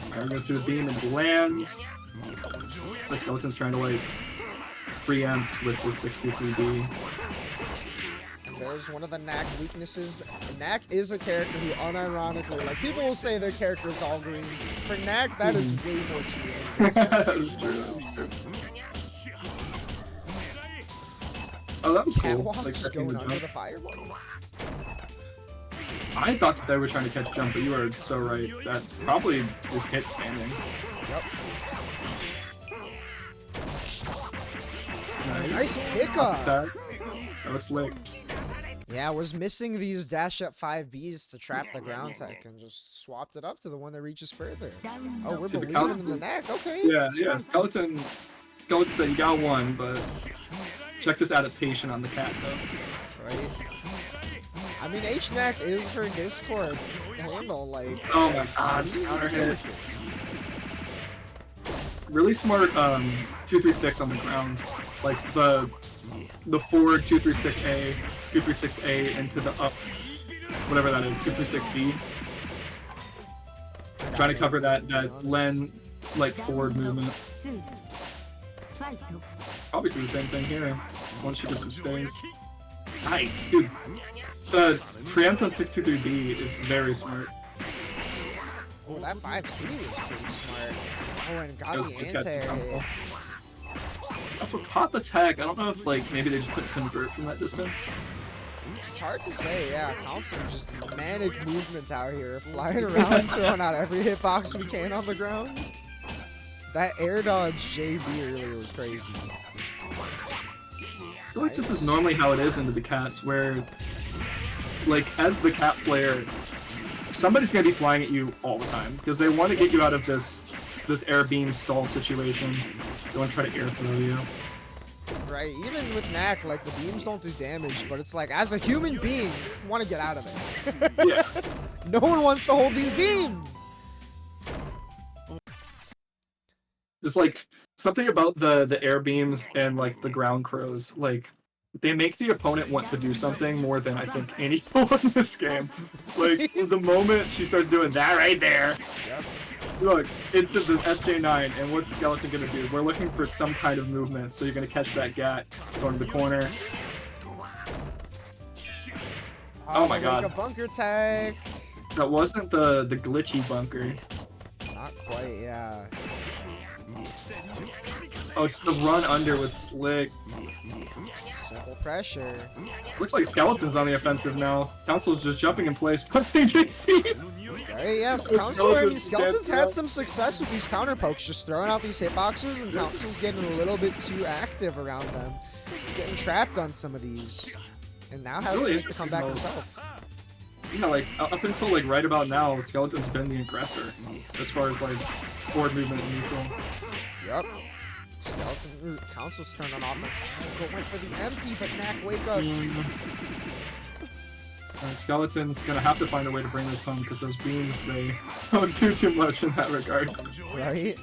We're gonna see the beam and it lands. It's like Skeleton's trying to, like, preempt with the 63B. There's one of the Knack weaknesses. Knack is a character who, unironically, like, people will say their character is all green. For Knack, that is way more true. That is true, that is true. Oh, that was cool. Catwalk Like, just checking going the under jump. the fireball. I thought that they were trying to catch jump, but you are so right. That probably just hit standing. Yep. Nice. Nice pickup. Attack. That was slick. Yeah, I was missing these dash up 5Bs to trap the ground tech and just swapped it up to the one that reaches further. Oh, we're See, the believing in counter- the Knack, okay. Yeah. Skeleton said you got one, but check this adaptation on the cat though. Right. I mean, H-Knack is her Discord handle, like... Oh my god, counter hit. Really smart 236 on the ground. Like the forward 236A, 236A into the up, whatever that is, 236B. Trying to cover that Len like forward movement. Obviously the same thing here. Once she gets some space. Nice, dude. The preempt on 623B is very smart. Oh, that 5C is pretty smart. Oh, and That got was the good catch, anti. Council. That's what caught the tech. I don't know if like maybe they just couldn't convert from that distance. It's hard to say, yeah. Council just manic movement out here, flying around, throwing out every hitbox we can on the ground. That air dodge JB earlier was crazy. I feel like this is normally how it is into the cats, where like as the cat player, somebody's gonna be flying at you all the time because they want to get you out of this air beam stall situation. They want to try to air throw you. Right, even with Knack, like the beams don't do damage, but it's like as a human being, you want to get out of it. Yeah. No one wants to hold these beams. There's like something about the air beams and like the ground crows, like they make the opponent want to do something more than I think any soul in this game. Like the moment she starts doing that right there, look, it's the SJ9, and what's Skeleton gonna do? We're looking for some kind of movement, so you're gonna catch that gat going to the corner. Oh my god. Make a bunker tag. That wasn't the glitchy bunker. Not quite, yeah. Oh, just the run under was slick. Simple pressure. Looks like Skeleton's on the offensive now. Council's just jumping in place plus AJC. Right, yes, Council, I mean, Skeleton's had some success with these counter pokes, just throwing out these hitboxes, and Council's getting a little bit too active around them. Getting trapped on some of these. And now has Really to make the comeback himself. Yeah, like up until like right about now, Skeleton's been the aggressor as far as like forward movement and neutral. Yup. Skeleton, Council's turned on offense. Oh, going for the empty, but Knack, wake up. And Skeleton's gonna have to find a way to bring this home because those beams, they don't do too much in that regard. Right?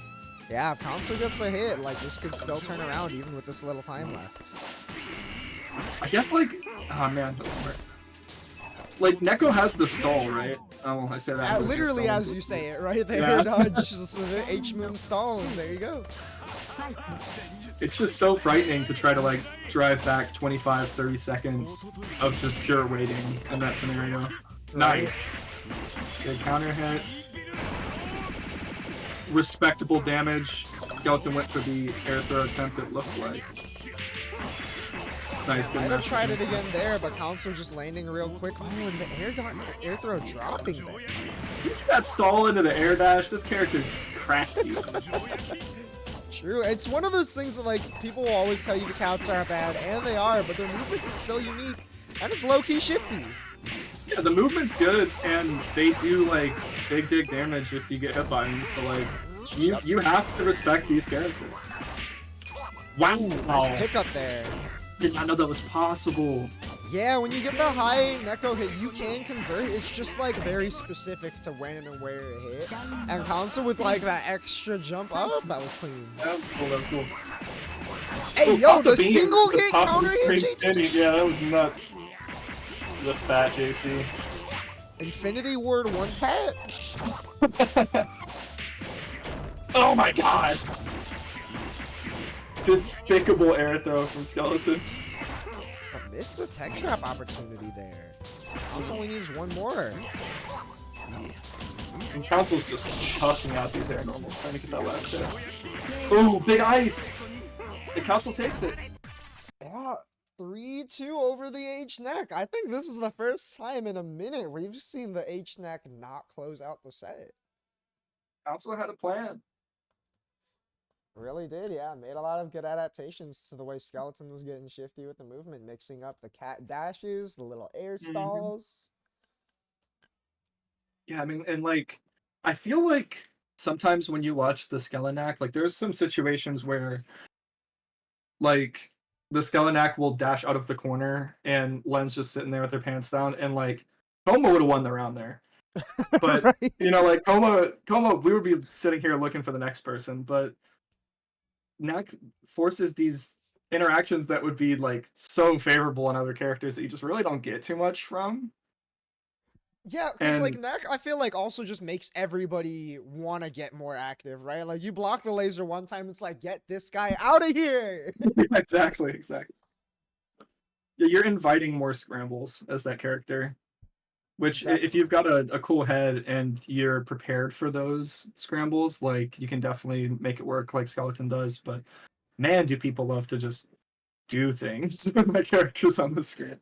Yeah, if Council gets a hit, like this could still turn around even with this little time left. I guess like, oh man, that was smart. Like Neko has the stall, right? Oh, I say that. Literally as you say it, right? The air dodge, just H-moon stall, and there you go. It's just so frightening to try to like drive back 25, 30 seconds of just pure waiting in that scenario. Nice. Good counter hit. Respectable damage. Skeleton went for the air throw attempt, it looked like. Nice. Good Might have match. tried it again there, but Council just landing real quick. Oh, and the air throw dropping there. You see that stall into the air dash? This character's crafty. True, it's one of those things that like people will always tell you the counts are bad, and they are, but their movement is still unique, and it's low-key shifty. Yeah, the movement's good, and they do like big dig damage if you get hit by them. So like, you have to respect these characters. Wow! Nice pick up there. Did not know that was possible. Yeah, when you get the high Neko hit, you can convert. It's just like very specific to when and where it hit. And Console with like that extra jump up, that was clean. That was cool. That was cool. Hey, Oh, yo, pop the beam, single the hit top of counter the hit screen JT. spinning. Yeah, that was nuts. It was a fat JC. Infinity Ward one tap. Oh my god! Despicable air throw from Skeleton. But missed the tech trap opportunity there. Also only needs one more. And Council's just chucking out these air normals, trying to get that last hit. Ooh, big ice! The Council takes it. Yeah, 3-2 over the H-Neck. I think this is the first time in a minute we've seen the H-Neck not close out the set. Council had a plan. Really did, yeah. Made a lot of good adaptations to the way Skeleton was getting shifty with the movement, mixing up the cat dashes, the little air stalls. Yeah, I mean, and like, I feel like sometimes when you watch the Skelenak, like, there's some situations where, like, the Skelenak will dash out of the corner and Len's just sitting there with their pants down, and like, Koma would have won the round there. But, Right? you know, like, Koma, we would be sitting here looking for the next person, but Nak forces these interactions that would be like so favorable on other characters that you just really don't get too much from. Yeah, because like And Neck, I feel like also just makes everybody want to get more active, right? Like you block the laser one time, it's like, get this guy out of here. exactly. Yeah, you're inviting more scrambles as that character. Which, if you've got a cool head and you're prepared for those scrambles, like, you can definitely make it work like Skeleton does. But man, do people love to just do things when my character's on the screen.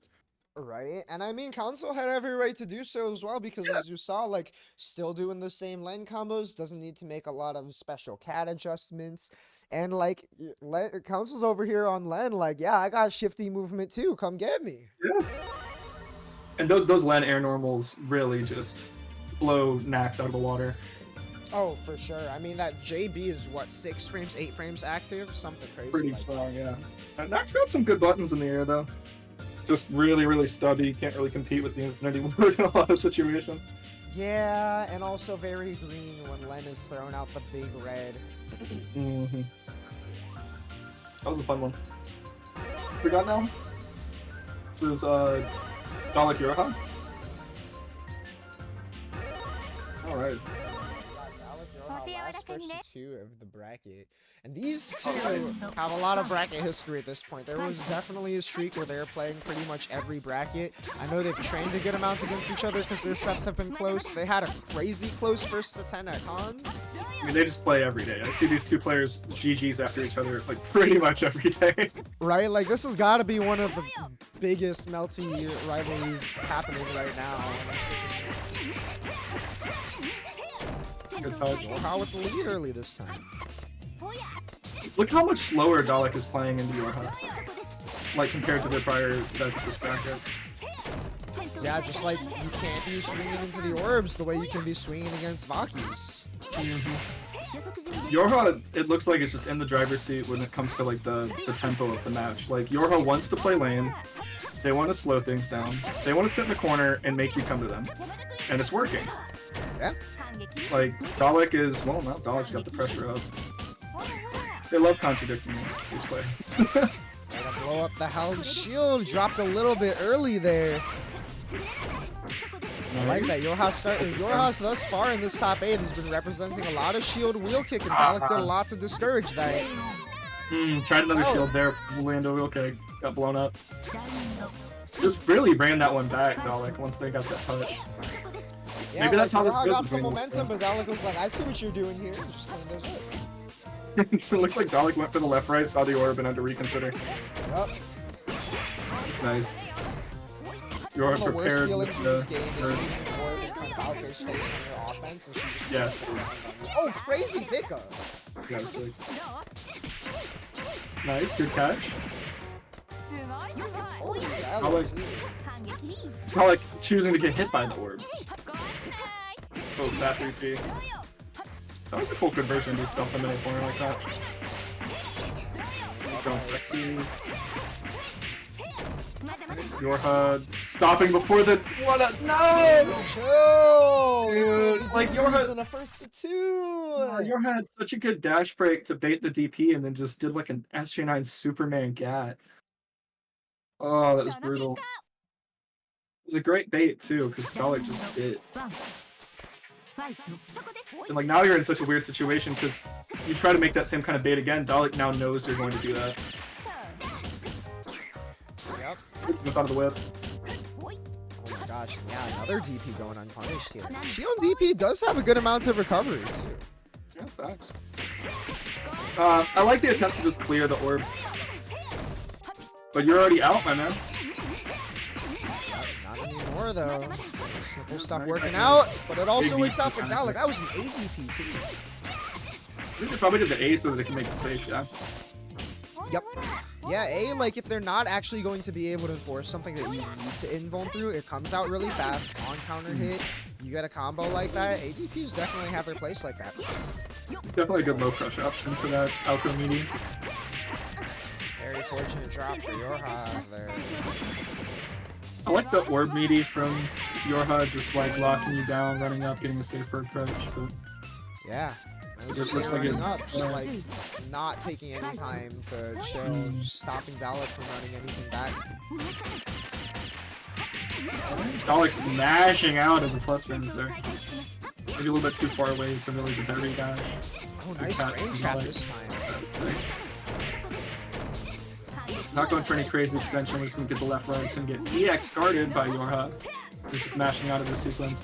Right, and I mean, Council had every right to do so as well, because as you saw, like, still doing the same Len combos, doesn't need to make a lot of special cat adjustments, and like, Council's over here on Len, like, yeah, I got shifty movement too, come get me. Yeah. And those Len air normals really just blow Nax out of the water. Oh, for sure. I mean, that JB is what, 6 frames, 8 frames active? Something crazy. Pretty like strong, yeah. Nax got some good buttons in the air, though. Just really stubby. Can't really compete with the Infinity Ward in a lot of situations. Yeah, and also very green when Len is throwing out the big red. Mm-hmm. That was a fun one. We got now? This is, Dalek Yoraha? Alright. Last versus 2 of the bracket. And these two have a lot of bracket history at this point. There was definitely a streak where they were playing pretty much every bracket. I know they've trained a good amount against each other because their sets have been close. They had a crazy close first to 10 at Con. I mean, they just play every day. I see these two players GGs after each other, like, pretty much every day. Right? Like, this has got to be one of the biggest melty rivalries happening right now. Good touch. How with the lead early this time. Look how much slower Dalek is playing into Yorha. Like, compared to their prior sets this bracket. Yeah, just like you can't be swinging into the orbs the way you can be swinging against Vakis. Yorha, it looks like it's just in the driver's seat when it comes to like the tempo of the match. Like, Yorha wants to play lane, they want to slow things down, they want to sit in the corner and make you come to them. And it's working. Yeah. Like, Dalek is, well, now Dalek's got the pressure up. They love contradicting these players. Gotta blow up the Hell's Shield, dropped a little bit early there. I like that. Yorha thus far in this top 8 has been representing a lot of shield wheel kick, and Dalek did a lot to discourage that. Tried another shield there, Lando wheel kick, got blown up. Just really ran that one back, Dalek, once they got that touch. Yeah, maybe that's how this Yorha goes. got some momentum, but Dalek was like, I see what you're doing here, and just cleaned those up. It looks like Dalek went for the left right, saw the orb, and had to reconsider. Yep. Nice. You're One of the worst prepared feelings in this game is or- seeing an orb in front of Valkyrie's face on your offense, and she just Yeah. flips it around on you. Oh, crazy pickup! Yeah, sick. Nice, good catch. Holy I hell, like- Dalek choosing to get hit by the orb. Oh, fat 3C. That was a cool conversion, just dump them in a corner like that. Don't sexy. Yorha stopping before the what a no! Chill! Dude, like, Yorha- in a first to two! Yorha had such a good dash break to bait the DP and then just did like an SJ9 Superman gat. Oh, that was brutal. It was a great bait too, because Dalek just bit. And like now you're in such a weird situation because you try to make that same kind of bait again, Dalek now knows you're going to do that. Yep. Whip out of the whip. Oh my gosh, yeah, another DP going unpunished here. Shion DP does have a good amount of recovery too. Yeah, facts. I like the attempt to just clear the orb. But you're already out, my man. Not anymore though. Simple stuff working out, but it also works out for Dalek. That was an ADP too. I think they probably did the A so that they can make the safe, yeah. Yep. Yeah, A, like, if they're not actually going to be able to enforce something that you need to invuln through, it comes out really fast, on counter hit, you get a combo like that, ADPs definitely have their place like that. Definitely a good low crush option for that outro meaty. Very fortunate drop for Yorha there. I like the orb meaty from Yorha, just like locking you down, running up, getting a safer approach, but Yeah. It Just looks like running it- up, just like not taking any time to chill, just stopping Dalek from running anything back. Dalek just mashing out of the plus frames there. Maybe a little bit too far away to really the berry dash. Oh, nice frame trap this time. Not going for any crazy extension, we're just gonna get the left run. It's gonna get EX started by Yorha. He's just mashing out of the sequence.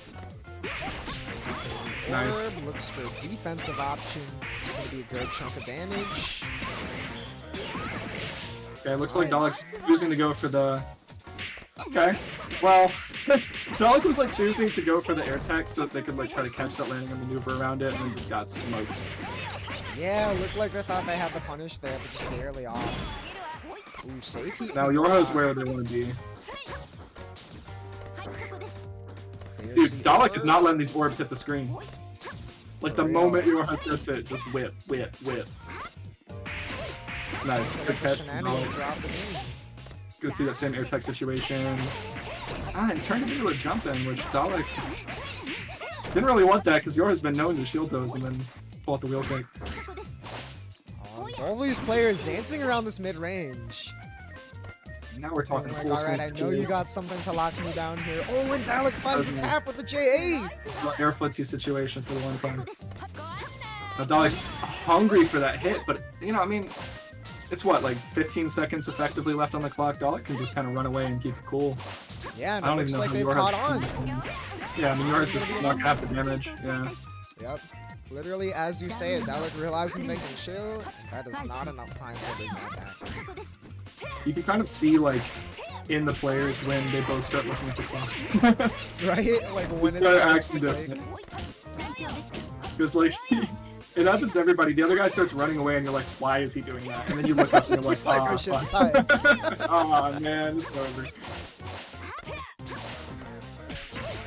Nice. Orb looks for a defensive option. It's going to be a good chunk of damage. Okay, looks like Dalek's choosing to go for the... Okay, well, Dalek was like choosing to go for the air tech so that they could like try to catch that landing and maneuver around it, and then just got smoked. Yeah, looked like they thought they had the punish there, but just barely off. Ooh, safe heat. Now Yorha's where they want to be. Dude, Dalek is not letting these orbs hit the screen. Like the moment Yorha gets it, just whip, whip, whip. Nice, good catch. Good to see that same air tech situation. Ah, and turned it into a jump in, which Dalek didn't really want that because Yorha's been known to shield those and then pull out the wheel kick. All these players dancing around this mid range. Now we're talking Like, full alright, I know you got something to lock me down here. Oh, and Dalek finds a tap with the JA! Air footsie situation for the one time. Now Dalek's just hungry for that hit, but you know, I mean, it's what, like 15 seconds effectively left on the clock. Dalek can just kind of run away and keep it cool. Yeah, and I it don't looks even know like how they've Yorha caught on. Yeah, I mean, Yorha's just not gonna have the damage. Yeah. Yep. Literally, as you say it, Dalek realizing they can chill, and that is not enough time for big man back. You can kind of see, like, in the players when they both start looking at the clock. Right? Like when it's actually different. Because, like, it happens to everybody. The other guy starts running away, and you're like, why is he doing that? And then you look up and you're like, like oh, I should time. oh man, it's over.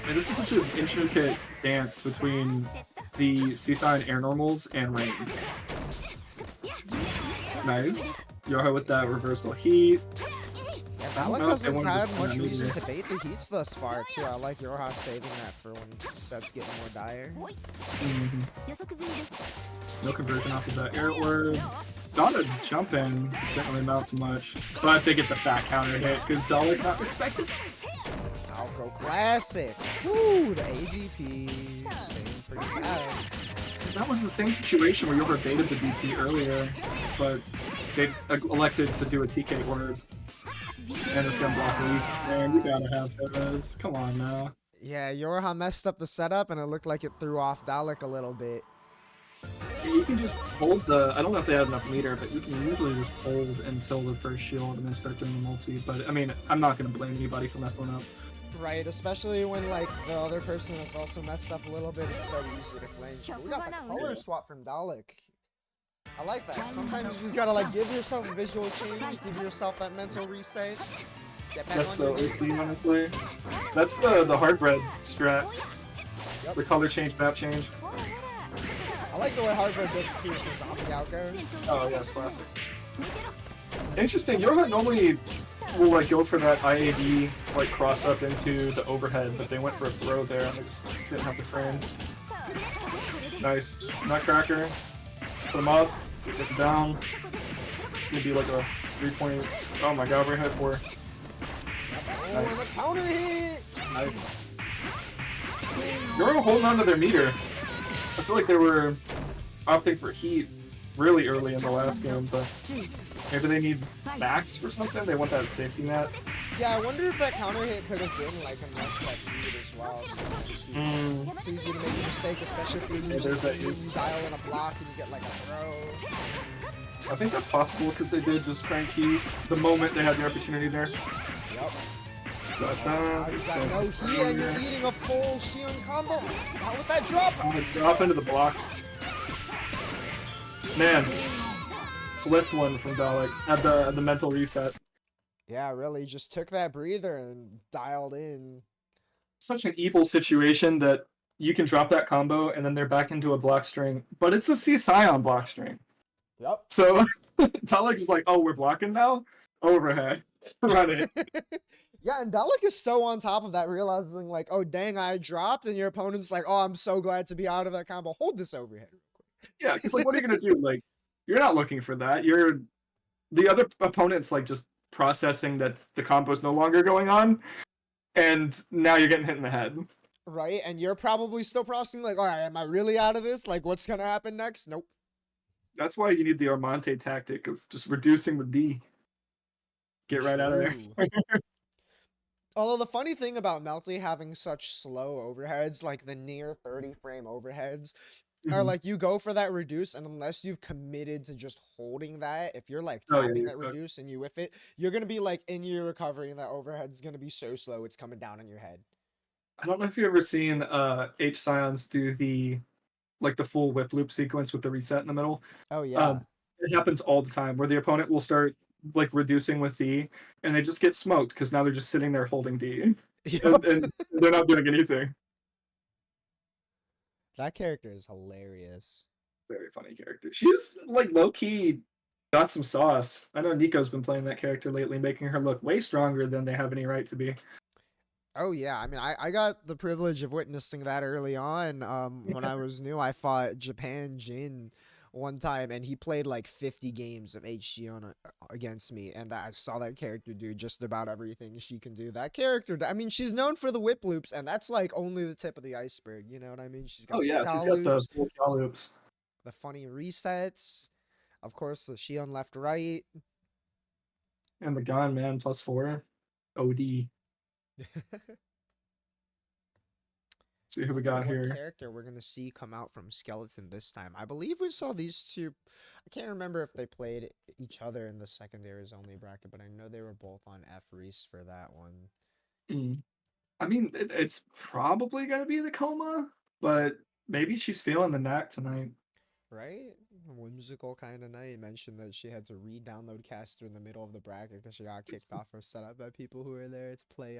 And this is such an intricate dance between the Seaside air normals and rain. Nice. Yorha with that reversal heat. Yeah, I don't Dalek know if they hasn't wanted to had spin much that reason either. to bait the heats thus far, too. I like Yorha saving that for when sets get more dire. Mm-hmm. No conversion off of that air orb. Thought a jump in didn't really amount to much, but they get the fat counter hit because Dalek's not respected. Alco Classic. Woo, the ADP staying pretty fast. That was the same situation where Yorha baited the DP earlier, but they just elected to do a TK orb and a sunblock lead. Man, you gotta have those. Come on now. Yeah, Yorha messed up the setup and it looked like it threw off Dalek a little bit. Yeah, you can just hold the... I don't know if they have enough meter, but you can usually just hold until the first shield and then start doing the multi. But, I mean, I'm not going to blame anybody for messing up. Right, especially when like the other person is also messed up a little bit, it's so easy to flame. But we got the color swap from Dalek. I like that. Sometimes you just gotta like give yourself a visual change, give yourself that mental reset. Get back That's on so your feet. OP, honestly. That's the hard bread strat. Yep. The color change, map change. I like the way Hardbird does it too with the zombie outgo. Oh, yeah, it's classic. Interesting. Yorha normally will like go for that IAD like cross up into the overhead, but they went for a throw there and they just didn't have the frames. Nice. Nutcracker. Put him up. Get him down. Gonna be like a 3-point. Oh my god, we're ahead 4. Nice. The counter hit! Nice. They're holding on to their meter. I feel like they were opting for heat really early in the last game, but maybe they need backs for something. They want that safety net. Yeah, I wonder if that counter hit could have been like a nice like heat as well. So it's easy to make a mistake, especially if you dial in a block and you get like a throw. I think that's possible because they did just crank heat the moment they had the opportunity there. Yep. But, you got no heat and you're eating a full Shion combo. Not with that drop. I'm gonna drop into the block. Man, swift one from Dalek at the mental reset. Yeah, really, just took that breather and dialed in. Such an evil situation that you can drop that combo and then they're back into a block string, but it's a C-Scion block string. Yep. So Dalek is like, oh, we're blocking now? Overhead. Run it. Yeah, and Dalek is so on top of that, realizing like, oh dang, I dropped, and your opponent's like, oh, I'm so glad to be out of that combo. Hold this overhead real quick. Yeah, because like, what are you gonna do? Like, you're not looking for that. You're the other opponent's like just processing that the combo's no longer going on, and now you're getting hit in the head. Right, and you're probably still processing like, all right, am I really out of this? Like, what's gonna happen next? Nope. That's why you need the Armante tactic of just reducing the D. Get right out of there. Although the funny thing about Melty having such slow overheads, like the near 30 frame overheads, are like you go for that reduce, and unless you've committed to just holding that, if you're like tapping that reduce and you whiff it, you're gonna be like in your recovery, and that overhead's gonna be so slow it's coming down on your head. I don't know if you've ever seen H Scions do the full whip loop sequence with the reset in the middle. Oh yeah. It happens all the time where the opponent will start like reducing with D and they just get smoked because now they're just sitting there holding D. Yep. and they're not doing anything. That character is hilarious. Very funny character. She's like low-key got some sauce. I know Nico's been playing that character lately, making her look way stronger than they have any right to be. Oh yeah, I mean, I got the privilege of witnessing that early on. When I was new, I fought Japan Jin one time, and he played like 50 games of HG against me, and I saw that character do just about everything she can do. That character, I mean, she's known for the whip loops, and that's like only the tip of the iceberg. You know what I mean? She's got she's got the full cow loops, the funny resets, of course, the Shion left right, and the gun man +4 OD. See who we got here. What character we're gonna see come out from Skeleton this time? I believe we saw these two. I can't remember if they played each other in the secondaries only bracket, but I know they were both on F Reese for that one. I mean, it's probably gonna be the Coma, but maybe she's feeling the knack tonight. Right? A whimsical kind of night. Mentioned that she had to re-download Caster in the middle of the bracket because she got kicked off her setup by people who were there to play.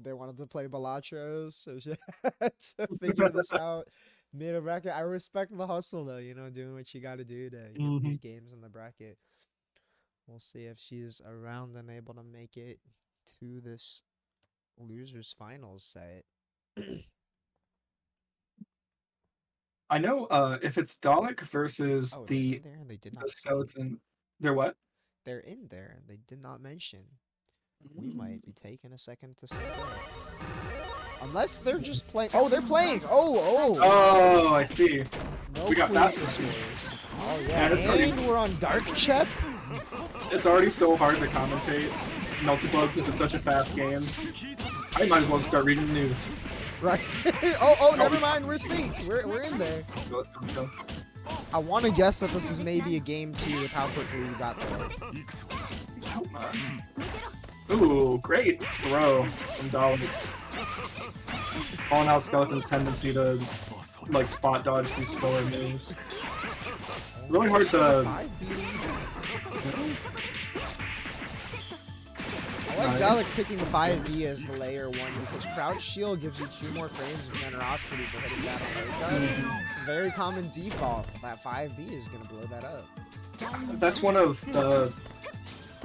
They wanted to play Balachos, so she had to figure this out mid a bracket. I respect the hustle though, you know, doing what you got to do to get these games in the bracket. We'll see if she's around and able to make it to this losers finals set. I know if it's Dalek versus the Skeleton, they're what? They're in there. They did not mention. We might be taking a second to see that. Unless they're just playing. Oh, they're playing. Oh, I see. No, we got fast Oh yeah, and we're on Dark Chep. It's already so hard to commentate Multiplug because it's such a fast game. I might as well start reading the news. Right. oh, never mind. We're synced. We're in there. Let's go. I want to guess that this is maybe a game 2 with how quickly you got there. Ooh, great throw from Dolly. Calling out Skeleton's tendency to like spot dodge these slower moves. Really hard to. I like Dalek picking 5B as the layer 1 because Crouch Shield gives you 2 more frames of generosity for hitting that on gun. It's a very common default. That 5B is going to blow that up. That's one of the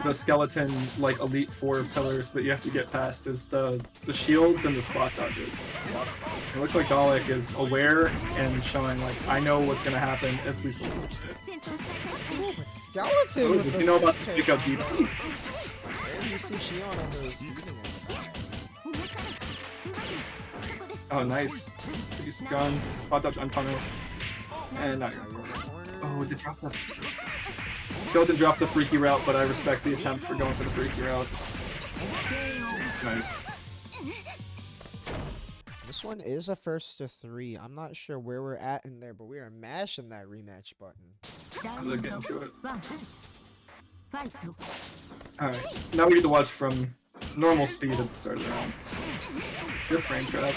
the skeleton like Elite Four pillars that you have to get past is the shields and the spot dodges. It looks like Dalek is aware and showing like I know what's gonna happen at least a little bit. Ooh, but skeleton Oh, with did the you know about the 6 pick up DP? Where do you see Shion on those seasoning Oh, nice. Use gun, spot dodge unpunished. And now you're in the corner. Oh, they dropped the... Skeleton dropped the freaky route, but I respect the attempt for going for the freaky route. Nice. This one is a first to 3. I'm not sure where we're at in there, but we are mashing that rematch button. I'm gonna get into it. Alright, now we get to watch from normal speed at the start of the round. Good frame trap.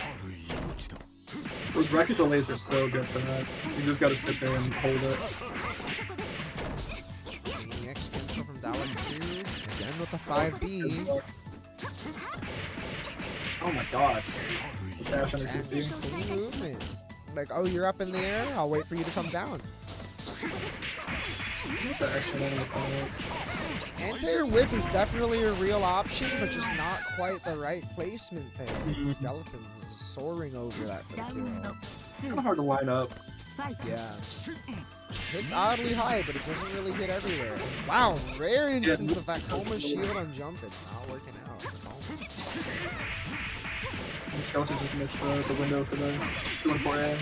Those rocket delays are so good for that. You just gotta sit there and hold it. Next cancel from Dalek 2. Again with the 5B. Oh my god. The dash under That's TC. just clean movement. Like, oh, you're up in the air? I'll wait for you to come down. The extra in the corners. Anti-air whip is definitely a real option, but just not quite the right placement there. Skeleton is soaring over that for the kill. Kind of hard to line up. Yeah. Hits oddly high, but it doesn't really hit everywhere. Wow, rare instance of that coma shield on jumping. Not working out. The skeleton just missed the window for the 2 and 4A.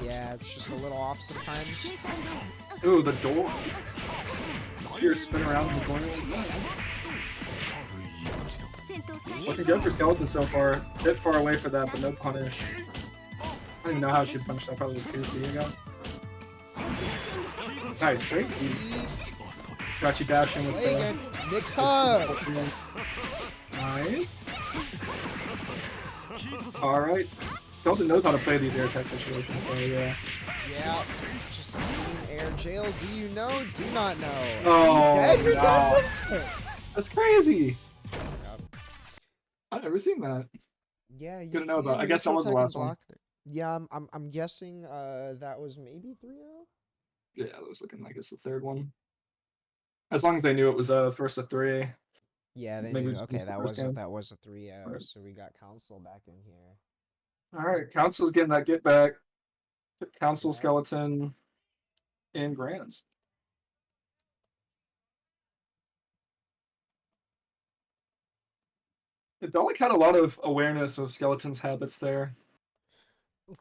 Yeah, it's just a little off sometimes. Ooh, the door. See her spin around in the corner. Looking good for skeleton so far. A bit far away for that, but no punish. I don't even know how she punished that. Probably with 2C, I guess. Nice, crazy. Got you dashing with Play the... again. Mix up! Nice. Alright. Skeleton knows how to play these air tech situations, though, yeah. Yeah, just clean air jail. Do you know? Do not know. Oh, You dead? You're no. dead for that. That's crazy! Yep. I've never seen that. Yeah, you Good to know about. can I guess that neutral was the tech and last one. block there. Yeah, I'm guessing that was maybe 3-0? Yeah, that was looking like it's the third one. As long as they knew it was first to 3. Yeah, they Maybe knew. just Okay, missed the first game. that was a 3-0. Right. So we got Council back in here. Alright, Council's getting that get back. Council, Yeah. Skeleton, and Grands. Dalek had a lot of awareness of Skeleton's habits there.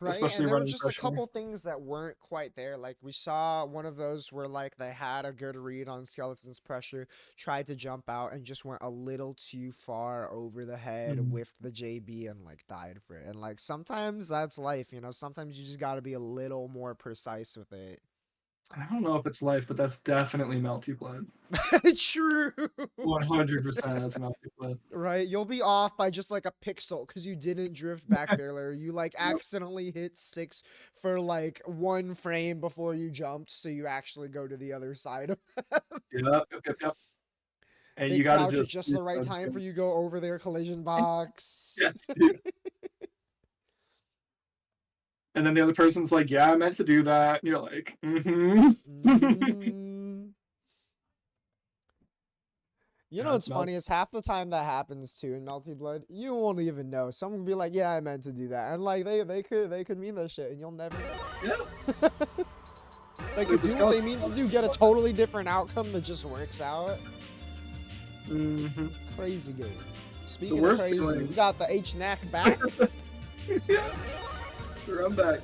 Right, Especially and there were running just pressure. a couple things that weren't quite there. Like we saw one of those where like they had a good read on Skeleton's pressure, tried to jump out and just went a little too far over the head, whiffed the JB and like died for it. And like sometimes that's life, you know. Sometimes you just got to be a little more precise with it. I don't know if it's life, but that's definitely Melty Blood. True. 100% that's Melty Blood. Right, you'll be off by just like a pixel because you didn't drift back barely, or you like accidentally hit 6 for like 1 frame before you jumped, so you actually go to the other side of them. Yep. And They you gotta crouch at just just the right time for you to go over their collision box. Yeah, dude. And then the other person's like, yeah, I meant to do that. And you're like, Mm. You know what's it's funny is half the time that happens too in Melty Blood, you won't even know. Someone will be like, "Yeah, I meant to do that," and like they could mean that shit, and you'll never know. Yeah. They could do what they mean to do, get a totally different outcome that just works out. Crazy game. Speaking of worst crazy, feeling- we got the H-Knack back. Yeah. Sure, I'm back.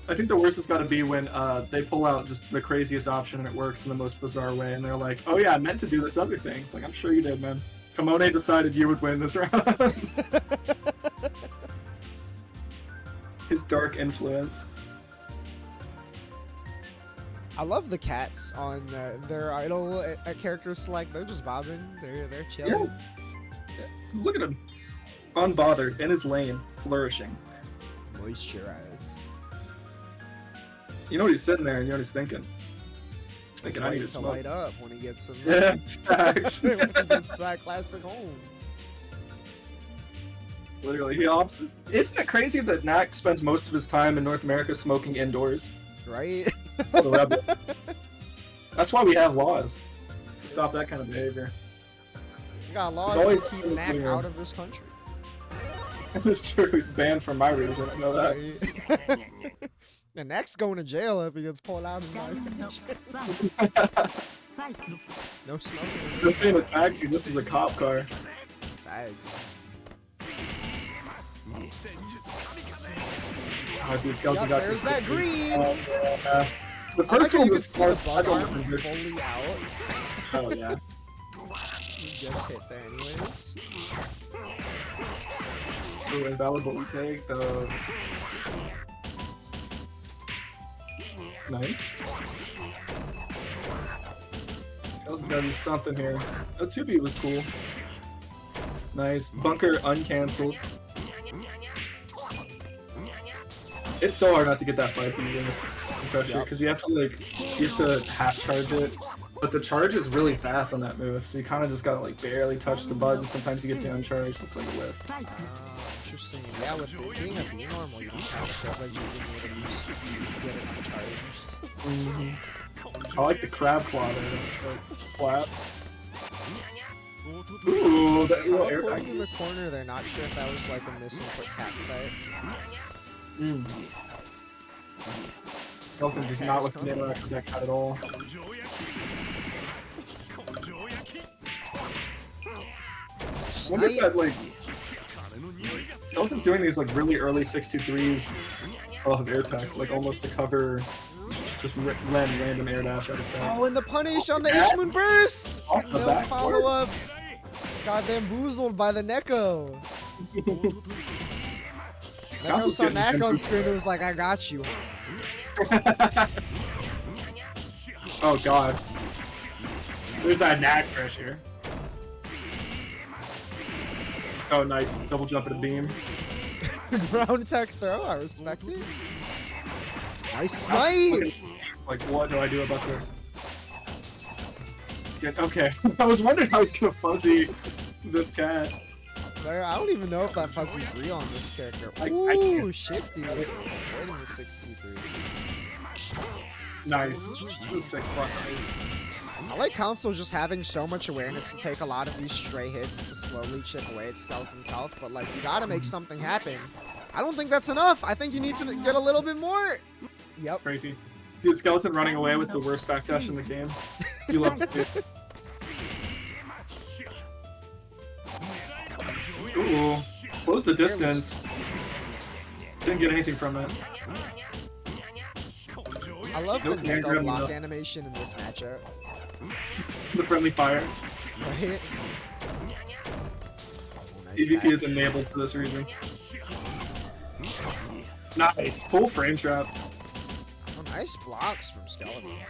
I think the worst has got to be when they pull out just the craziest option and it works in the most bizarre way, and they're like, "Oh yeah, I meant to do this other thing." It's like, I'm sure you did, man. Kamone decided you would win this round. His dark influence. I love the cats on their idol at character select. They're just bobbing. They're chilling. Yeah. Look at him, unbothered in his lane, flourishing. Moisturized. You know what he's sitting there, and you know what he's thinking. He's thinking, I need Wait to to smoke. light up when he gets in Yeah, facts. when he gets to that classic home. Literally, he opts. Isn't it crazy that Knack spends most of his time in North America smoking indoors? Right? The rebel. That's why we have laws. to stop that kind of behavior. You got laws There's always to keep things Knack here. out of this country. It's true, he's banned from my region, I know that. Right? And Knack's going to jail if he gets pulled out in my region. No smoking. This ain't a taxi, this is a cop car. Bags. Oh, dude, Skeleton got There's you. that green! The first I one like how you can was see smart. the I bug don't arm remember. fully out. Oh, yeah. He gets hit there anyways. Ooh, invalid, but we take those. Nice. Skeleton's gotta do something here. Oh, 2B was cool. Nice. Bunker uncancelled. It's so hard not to get that 5B pressure because you have to half charge it, but the charge is really fast on that move, so you kind of just gotta like barely touch the button. Sometimes you get the uncharged, looks like a whiff. Interesting. Yeah, with it being a B normal, you kind of feel like you're being able to get it uncharged. I like the crab claw there. That's so flat. Ooh, that little air Teleporting in the corner, they're not sure if that was like a misinput cat site. Skeleton just not looking to interact with that cat at all. I wonder if that like Skeleton's doing these like really early 6-2-3s off of air tech, like almost to cover just random air dash out of tech. Oh, and the punish on the H-Moon burst! Off the No back follow up. Got bamboozled by the Neko. Neko saw getting Knack on confused. screen and was like, I got you. Oh god. There's that Knack pressure. Oh nice. Double jump at a beam. Ground tech throw, I respect it. Nice snipe! Like, what do I do about this? Yeah, okay. I was wondering how I was gonna fuzzy this cat. I don't even know if that fuzzy's real on this character. I Ooh, can't- shifty. Avoiding the 6-2-3. Nice. The 6 spot, nice. I like Council just having so much awareness to take a lot of these stray hits to slowly chip away at Skeleton's health, but like, you gotta make something happen. I don't think that's enough. I think you need to get a little bit more. Yep. Crazy. Dude, Skeleton running away with the worst backdash in the game. You love it. Ooh. Close the distance. Didn't get anything from it. I love Nope, the can't Neko grab block enough. animation in this matchup. The friendly fire. Right? Oh, nice EVP hack. is enabled for this reason. Nice. Full frame trap. Oh, nice blocks from Skeletons here.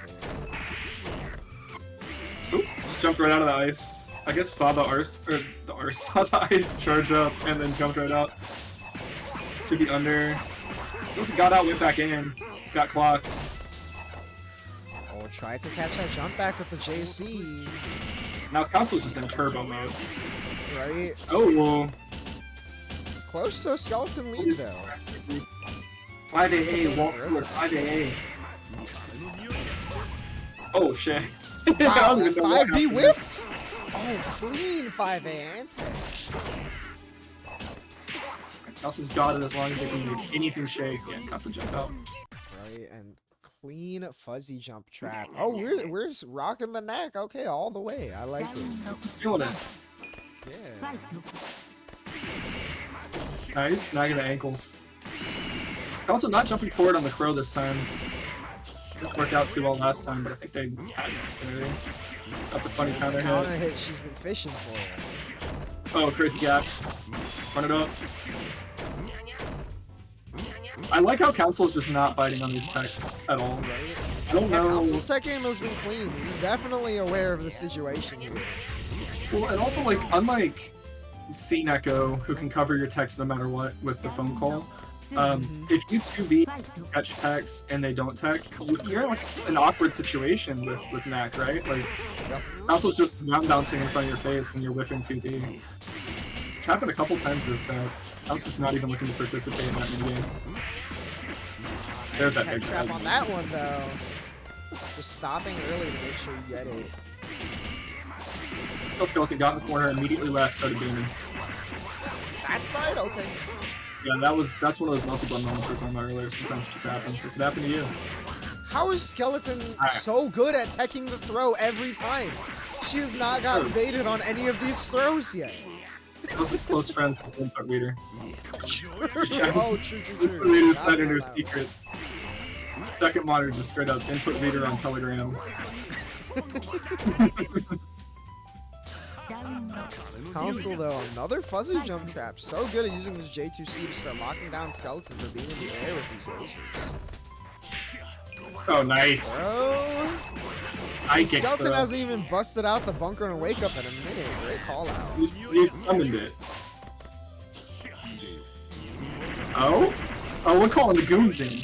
Oop, just jumped right out of the ice. I guess saw the saw the ice charge up and then jumped right out. To the under. Got out, went back in. Got clocked. Oh, tried to catch that jump back with the JC. Now Council's just in turbo mode. Right? Oh, well. It's close to a Skeleton lead though. 5AA, walk forward, 5AA. Oh, shit. I Wow, don't that even know what 5B happened. whiffed? Oh, clean 5A anti. Council's got it as long as they can make anything shake. Yeah, cut the jump out. Right, and clean fuzzy jump trap. Oh, we're rocking the neck. Okay, all the way. I like it. He's feeling it. Yeah. Nice, snagging the ankles. Also not jumping forward on the crow this time. Didn't work out too well last time, but I think they had an opportunity. Got the funny It's a counter counter hit. hit she's been fishing for. Oh, crazy gap. Run it up. I like how Council's just not biting on these techs at all. Right? I don't Yeah, know. Council's tech game has been clean. He's definitely aware of the situation here. Well, and also, like, unlike C-Neko, who can cover your text no matter what with the phone call, if you 2B catch techs and they don't tech, you're in like an awkward situation with Knack, right? Like, Council's just round bouncing in front of your face and you're whiffing 2B. It's happened a couple times this set. Council's not even looking to participate in that minigame. There's that Tech big trap trap. on that one though. Just stopping early to make sure you get it. Tactical Skeleton got in the corner, immediately left, started beaming. That side? Okay. Yeah, that's one of those multi-button moments we were talking about earlier. Sometimes it just happens. It could happen to you. How is Skeleton Alright. so good at teching the throw every time? She has not got baited on any of these throws yet. His close friends with Input Reader. Oh, true. Input Reader decided her secret. Second monitor just straight up Input Reader on Telegram. Council though, another fuzzy jump trap. So good at using his J2C to start locking down Skeleton for being in the air with these lasers. Oh, nice. Bro. I kicked Skeleton throw. hasn't even busted out the bunker and wake up in a minute. Great call out. You summoned it. Oh? Oh, we're calling the goons in.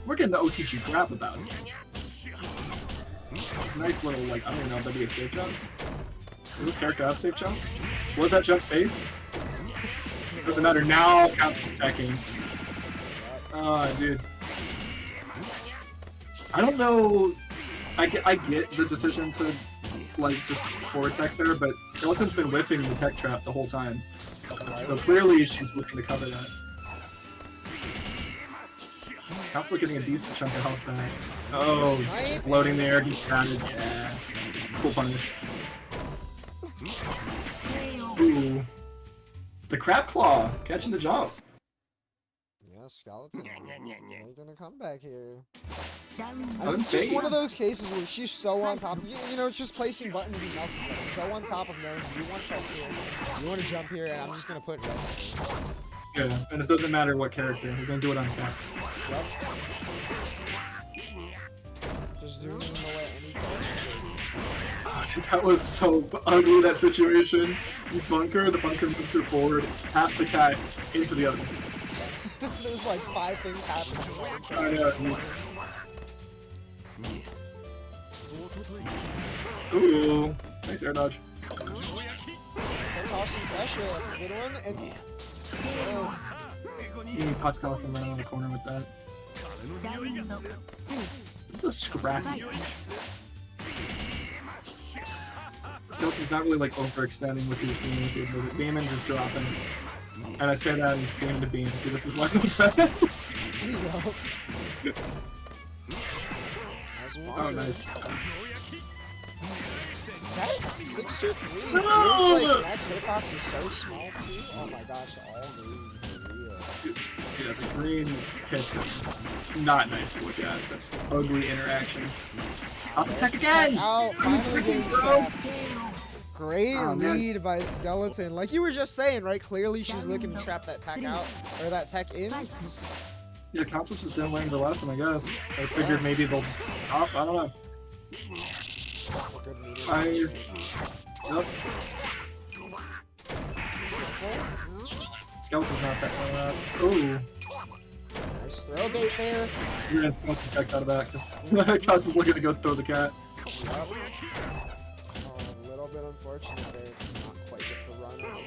We're getting the OTG crap about it. It's a nice little, like, I don't even know if that'd be a safe jump. Does this character have safe jumps? Was that jump safe? Doesn't matter. Now Council's attacking. Oh, dude. I don't know. I get the decision to, like, just forward tech there, but Skeleton's been whiffing the tech trap the whole time. So clearly she's looking to cover that. Council getting a decent chunk of health back. Oh, he's floating there, he's batted. Yeah. Cool punish. Ooh. The Crab Claw, catching the jump. Yeah, Skeleton making a comeback here. Doesn't It's just phase. one of those cases where she's so on top. You know, it's just placing buttons and nothing. But so on top of knowing you want to press here, you want to jump here, and I'm just gonna put it right. Yeah, and it doesn't matter what character, we're gonna do it on cap. Yep. Just doing it in the way any character. Oh, dude, that was so ugly, that situation. You bunker, the bunker moves her forward, past the cat, into the other one. There's like 5 things happening. I know. Ooh, nice air dodge. Tossing pressure, that's a good one. And Pot Skeleton running in the corner with that. This is a scrappy. Skeleton's not really like overextending with these beams. The beaming just dropping. And I say that he's beam to beam. See, this is one of the best. there you go. Oh, nice. That 6-3 No! feels like that hitbox is so small too. Oh my gosh, all green for real. Dude, yeah, the green hits him. Not nice to look at. That's ugly interactions. Out the tech again! Out, finally getting trapped. Great Oh, man. read by Skeleton. Like you were just saying, right? Clearly she's looking to trap that tech out, or that tech in. Yeah, Council just didn't land the last one, I guess. I figured maybe they'll just stop. I don't know. Nice. Yep. Skeleton's not technically that. Ooh. Nice throw bait there. Yeah, Skeleton checks out of that because Council's looking to go throw the cat. Yep. Oh, a little bit unfortunate there. Not quite get the run on time.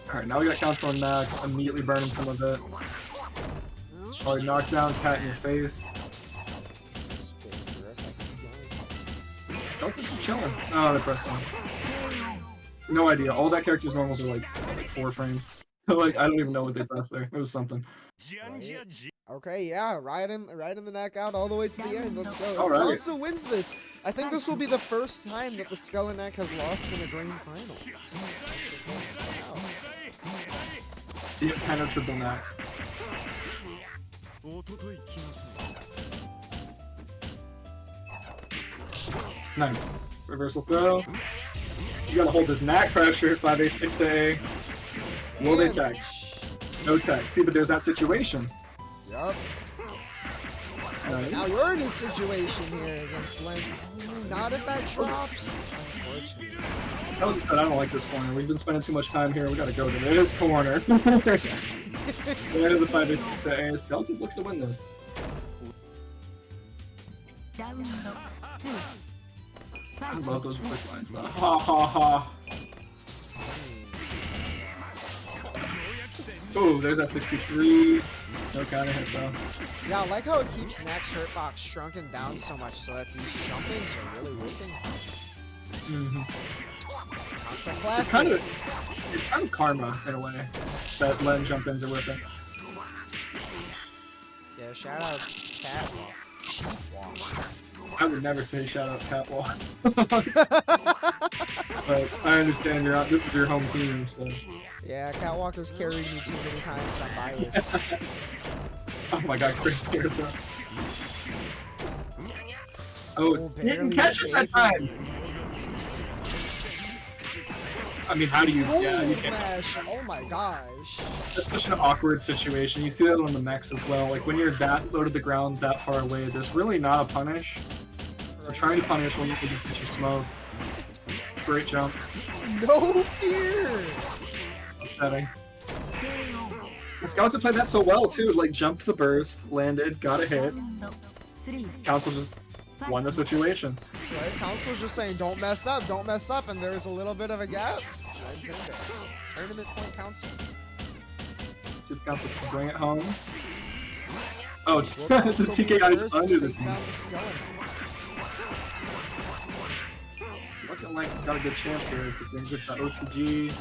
Alright, now we got Council and Max immediately burning some of it. Probably knock down cat in your face. Skeleton's just chilling. Oh, they pressed on. No idea. All that character's normals are like 4 frames. Like, I don't even know what they pressed there. It was something. Okay, yeah, right in the neck out all the way to the end. Let's go. All right. Alonso wins this. I think this will be the first time that the Skeleton Neck has lost in a grand final. The impenetrable neck. Nice. Reversal throw. You gotta hold this knack pressure, 5A, 6A. Will they tech? No tech. See, but there's that situation. Yup. Nice. Now you're in a situation here against Link. Oh, not if that drops. Unfortunately. I was said I don't like this corner. We've been spending too much time here. We gotta go to this corner. Go into the 5A, 6A. Skeleton's looking to win this. I love those voice lines though. Ha ha ha. Oh, there's that 63. No kind of hit though. Yeah, I like how it keeps Max Hurtbox shrunken down so much so that these jumpings are really whiffing. That's a It's classic. kind of karma in a way that Len jump-ins are with it. Yeah, shout outs Catwalk. Sheepwalk. I would never say shout out Catwalk. But I understand you're out. This is your home team, so. Yeah, Catwalk has carried me too many times. I'm biased. Oh my god, Chris scared them. Oh, didn't barely catch it that escaping. time. I mean, how do you? Yeah, you Boom can't. mash. Oh my gosh. That's such an awkward situation. You see that on the mechs as well. Like when you're that low to the ground, that far away, there's really not a punish. So trying to punish when you can just get you smoked. Great jump. No fear. Upsetting. And Scouts have played that so well too. Like jumped the burst, landed, got a hit. Council just won the situation. Right? Council's just saying, don't mess up, and there's a little bit of a gap. Tournament point Council. See if Council can bring it home. Oh, just Will the Council TK be got his first under to the take down the Skeleton? Looking like he's got a good chance here because they get the OTG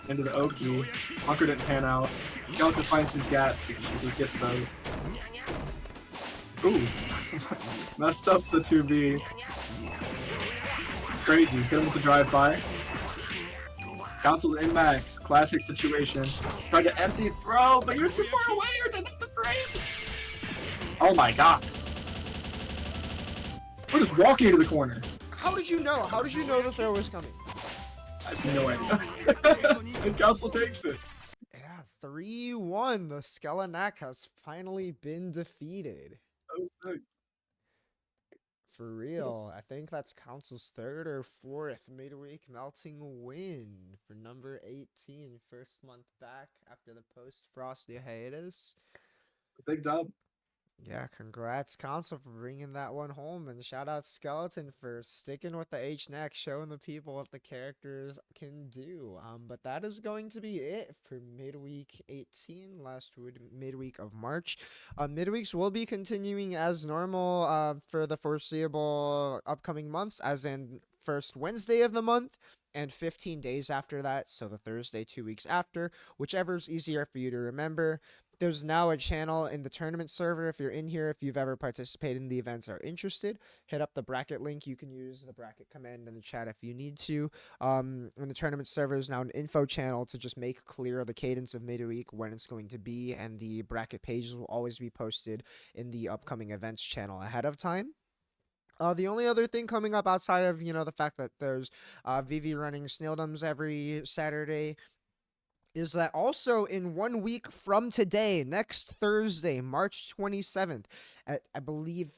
into the Oki. Bunker didn't pan out. Skeleton finds his gats because he just gets those. Ooh. Messed up the 2B. Crazy. Hit him with the drive-by. Council's in max. Classic situation. Tried to empty throw, but you're too far away or didn't have the frames. Oh my god. We're just walking into the corner. How did you know? How did you know the throw was coming? I have no idea. And Council takes it. Yeah, 3-1. The Skelenak has finally been defeated. That was sick. For real. I think that's Council's third or fourth midweek melting win for number 18. First month back after the post-Frosty hiatus. Big dub. Yeah, congrats Council for bringing that one home, and shout out Skeleton for sticking with the H-neck, showing the people what the characters can do. But that is going to be it for midweek 18, last midweek of March. Midweeks will be continuing as normal for the foreseeable upcoming months, as in first Wednesday of the month and 15 days after that, so the Thursday 2 weeks after, whichever's easier for you to remember. There's now a channel in the tournament server. If you're in here, if you've ever participated in the events, are interested, hit up the bracket link. You can use the bracket command in the chat if you need to. And the tournament server is now an info channel to just make clear the cadence of midweek, when it's going to be, and the bracket pages will always be posted in the upcoming events channel ahead of time. The only other thing coming up outside of, the fact that there's VV running Snaildoms every Saturday, is that also in 1 week from today, next Thursday, March 27th, at, I believe,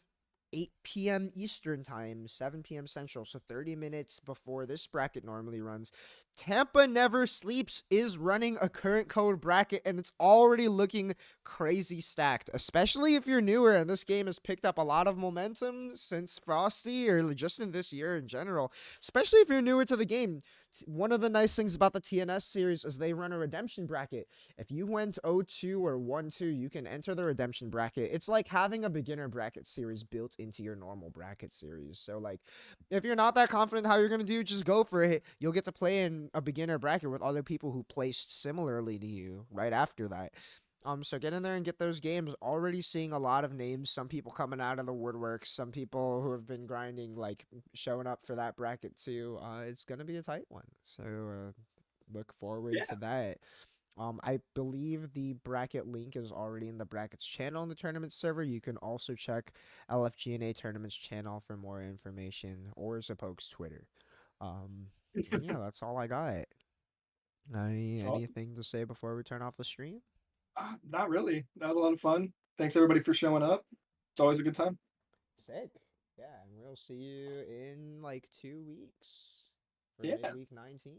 8 p.m. Eastern Time, 7 p.m. Central, so 30 minutes before this bracket normally runs, Tampa Never Sleeps is running a current code bracket, and it's already looking crazy stacked, especially if you're newer and this game has picked up a lot of momentum since Frosty, or just in this year in general, especially if you're newer to the game. One of the nice things about the TNS series is they run a redemption bracket. If you went 0-2 or 1-2, you can enter the redemption bracket. It's like having a beginner bracket series built into your normal bracket series. So, like, if you're not that confident how you're going to do, just go for it. You'll get to play in a beginner bracket with other people who placed similarly to you right after that. So get in there and get those games. Already seeing a lot of names, some people coming out of the woodwork, some people who have been grinding, like, showing up for that bracket too. It's going to be a tight one. So look forward to that. I believe the bracket link is already in the brackets channel in the tournament server. You can also check LFGNA Tournaments channel for more information, or Zapoke's Twitter. Yeah, that's all I got. Anything to say before we turn off the stream? Not really. That was a lot of fun. Thanks everybody for showing up. It's always a good time. Sick. Yeah, and we'll see you in like 2 weeks for Yeah. midweek 19.